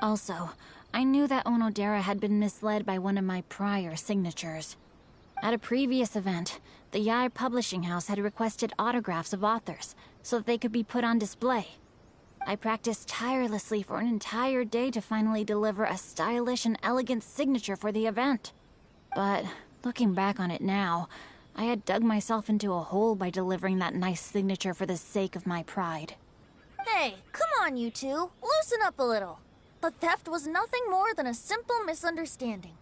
Also, I knew that Onodera had been misled by one of my prior signatures. At a previous event, the Yae Publishing House had requested autographs of authors so that they could be put on display. I practiced tirelessly for an entire day to finally deliver a stylish and elegant signature for the event. But looking back on it now, I had dug myself into a hole by delivering that nice signature for the sake of my pride. Hey, come on, you two. Loosen up a little. The theft was nothing more than a simple misunderstanding.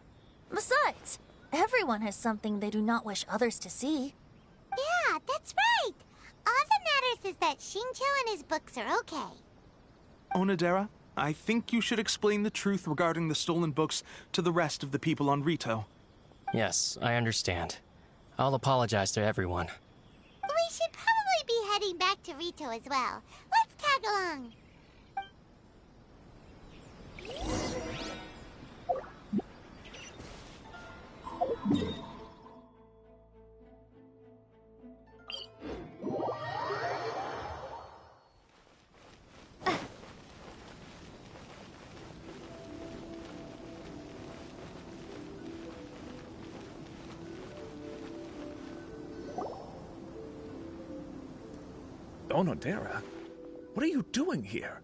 Besides, everyone has something they do not wish others to see. Yeah, that's right. All that matters is that Shincho and his books are okay. Onodera, I think you should explain the truth regarding the stolen books to the rest of the people on Rito. Yes, I understand. I'll apologize to everyone. We should probably be heading back to Rito as well. Let's tag along. Onodera? What are you doing here?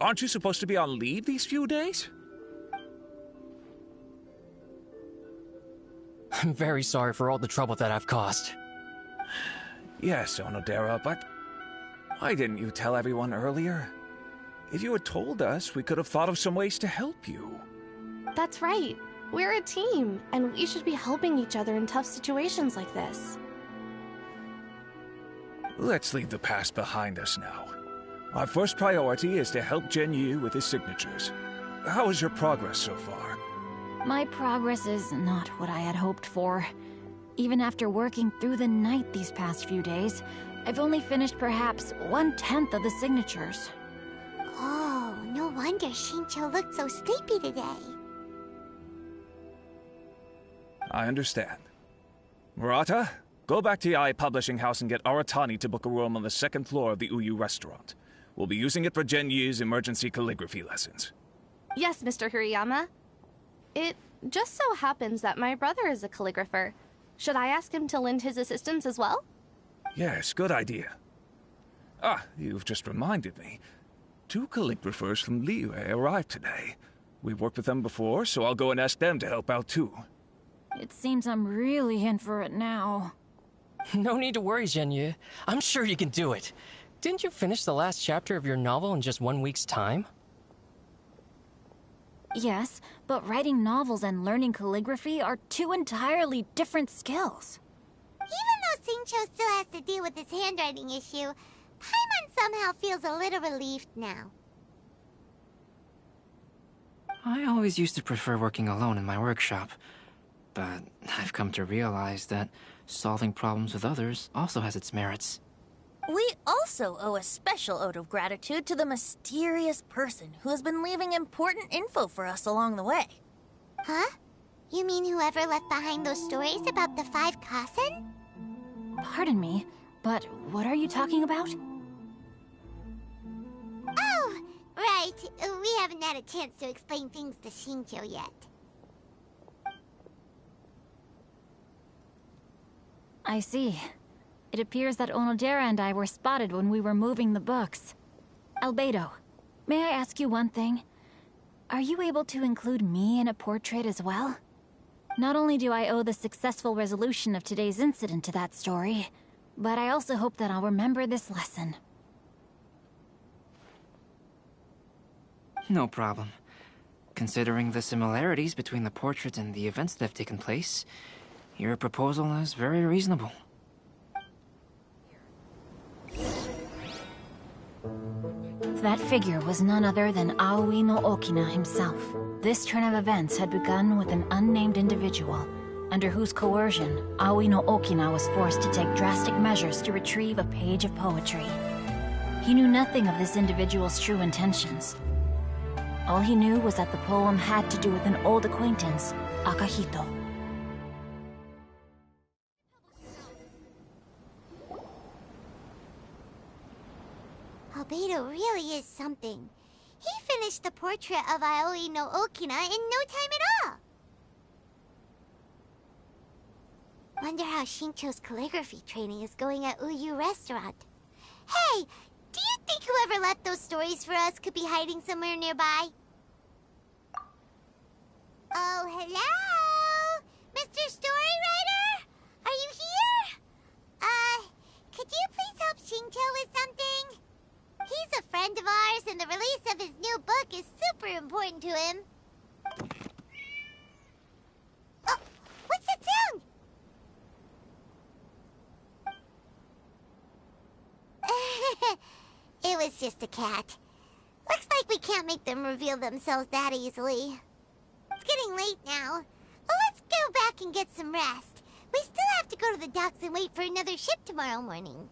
Aren't you supposed to be on leave these few days? I'm very sorry for all the trouble that I've caused. Yes, Onodera, but why didn't you tell everyone earlier? If you had told us, we could have thought of some ways to help you. That's right. We're a team, and we should be helping each other in tough situations like this. Let's leave the past behind us now. Our first priority is to help Zhenyu with his signatures. How is your progress so far? My progress is not what I had hoped for. Even after working through the night these past few days, I've only finished perhaps 1/10 of the signatures. Oh, no wonder Shincho looked so sleepy today. I understand. Murata, go back to Yae Publishing House and get Aratani to book a room on the second floor of the Uyu restaurant. We'll be using it for Zhenyu's emergency calligraphy lessons. Yes, Mr. Hirayama. It just so happens that my brother is a calligrapher. Should I ask him to lend his assistance as well? Yes, good idea. Ah, you've just reminded me. 2 calligraphers from Liyue arrived today. We've worked with them before, so I'll go and ask them to help out too. It seems I'm really in for it now. No need to worry, Zhenyu. I'm sure you can do it. Didn't you finish the last chapter of your novel in just 1 week's time? Yes, but writing novels and learning calligraphy are 2 entirely different skills. Even though Shincho still has to deal with his handwriting issue, Paimon somehow feels a little relieved now. I always used to prefer working alone in my workshop, but I've come to realize that solving problems with others also has its merits. We also owe a special ode of gratitude to the mysterious person who has been leaving important info for us along the way. Huh? You mean whoever left behind those stories about the 5 Kasen? Pardon me, but what are you talking about? Oh, right. We haven't had a chance to explain things to Xingqiu yet. I see. It appears that Onodera and I were spotted when we were moving the books. Albedo, may I ask you one thing? Are you able to include me in a portrait as well? Not only do I owe the successful resolution of today's incident to that story, but I also hope that I'll remember this lesson. No problem. Considering the similarities between the portrait and the events that have taken place, your proposal is very reasonable. That figure was none other than Aoi no Okina himself. This turn of events had begun with an unnamed individual, under whose coercion, Aoi no Okina was forced to take drastic measures to retrieve a page of poetry. He knew nothing of this individual's true intentions. All he knew was that the poem had to do with an old acquaintance, Akahito. Albedo really is something. He finished the portrait of Aoi no Okina in no time at all. Wonder how Xingqiu's calligraphy training is going at Uyu Restaurant. Hey, do you think whoever left those stories for us could be hiding somewhere nearby? Oh, hello? Mr. Storywriter? Are you here? Could you please help Xingqiu with something? He's a friend of ours, and the release of his new book is super important to him. Oh, what's that sound? It was just a cat. Looks like we can't make them reveal themselves that easily. It's getting late now. Well, let's go back and get some rest. We still have to go to the docks and wait for another ship tomorrow morning.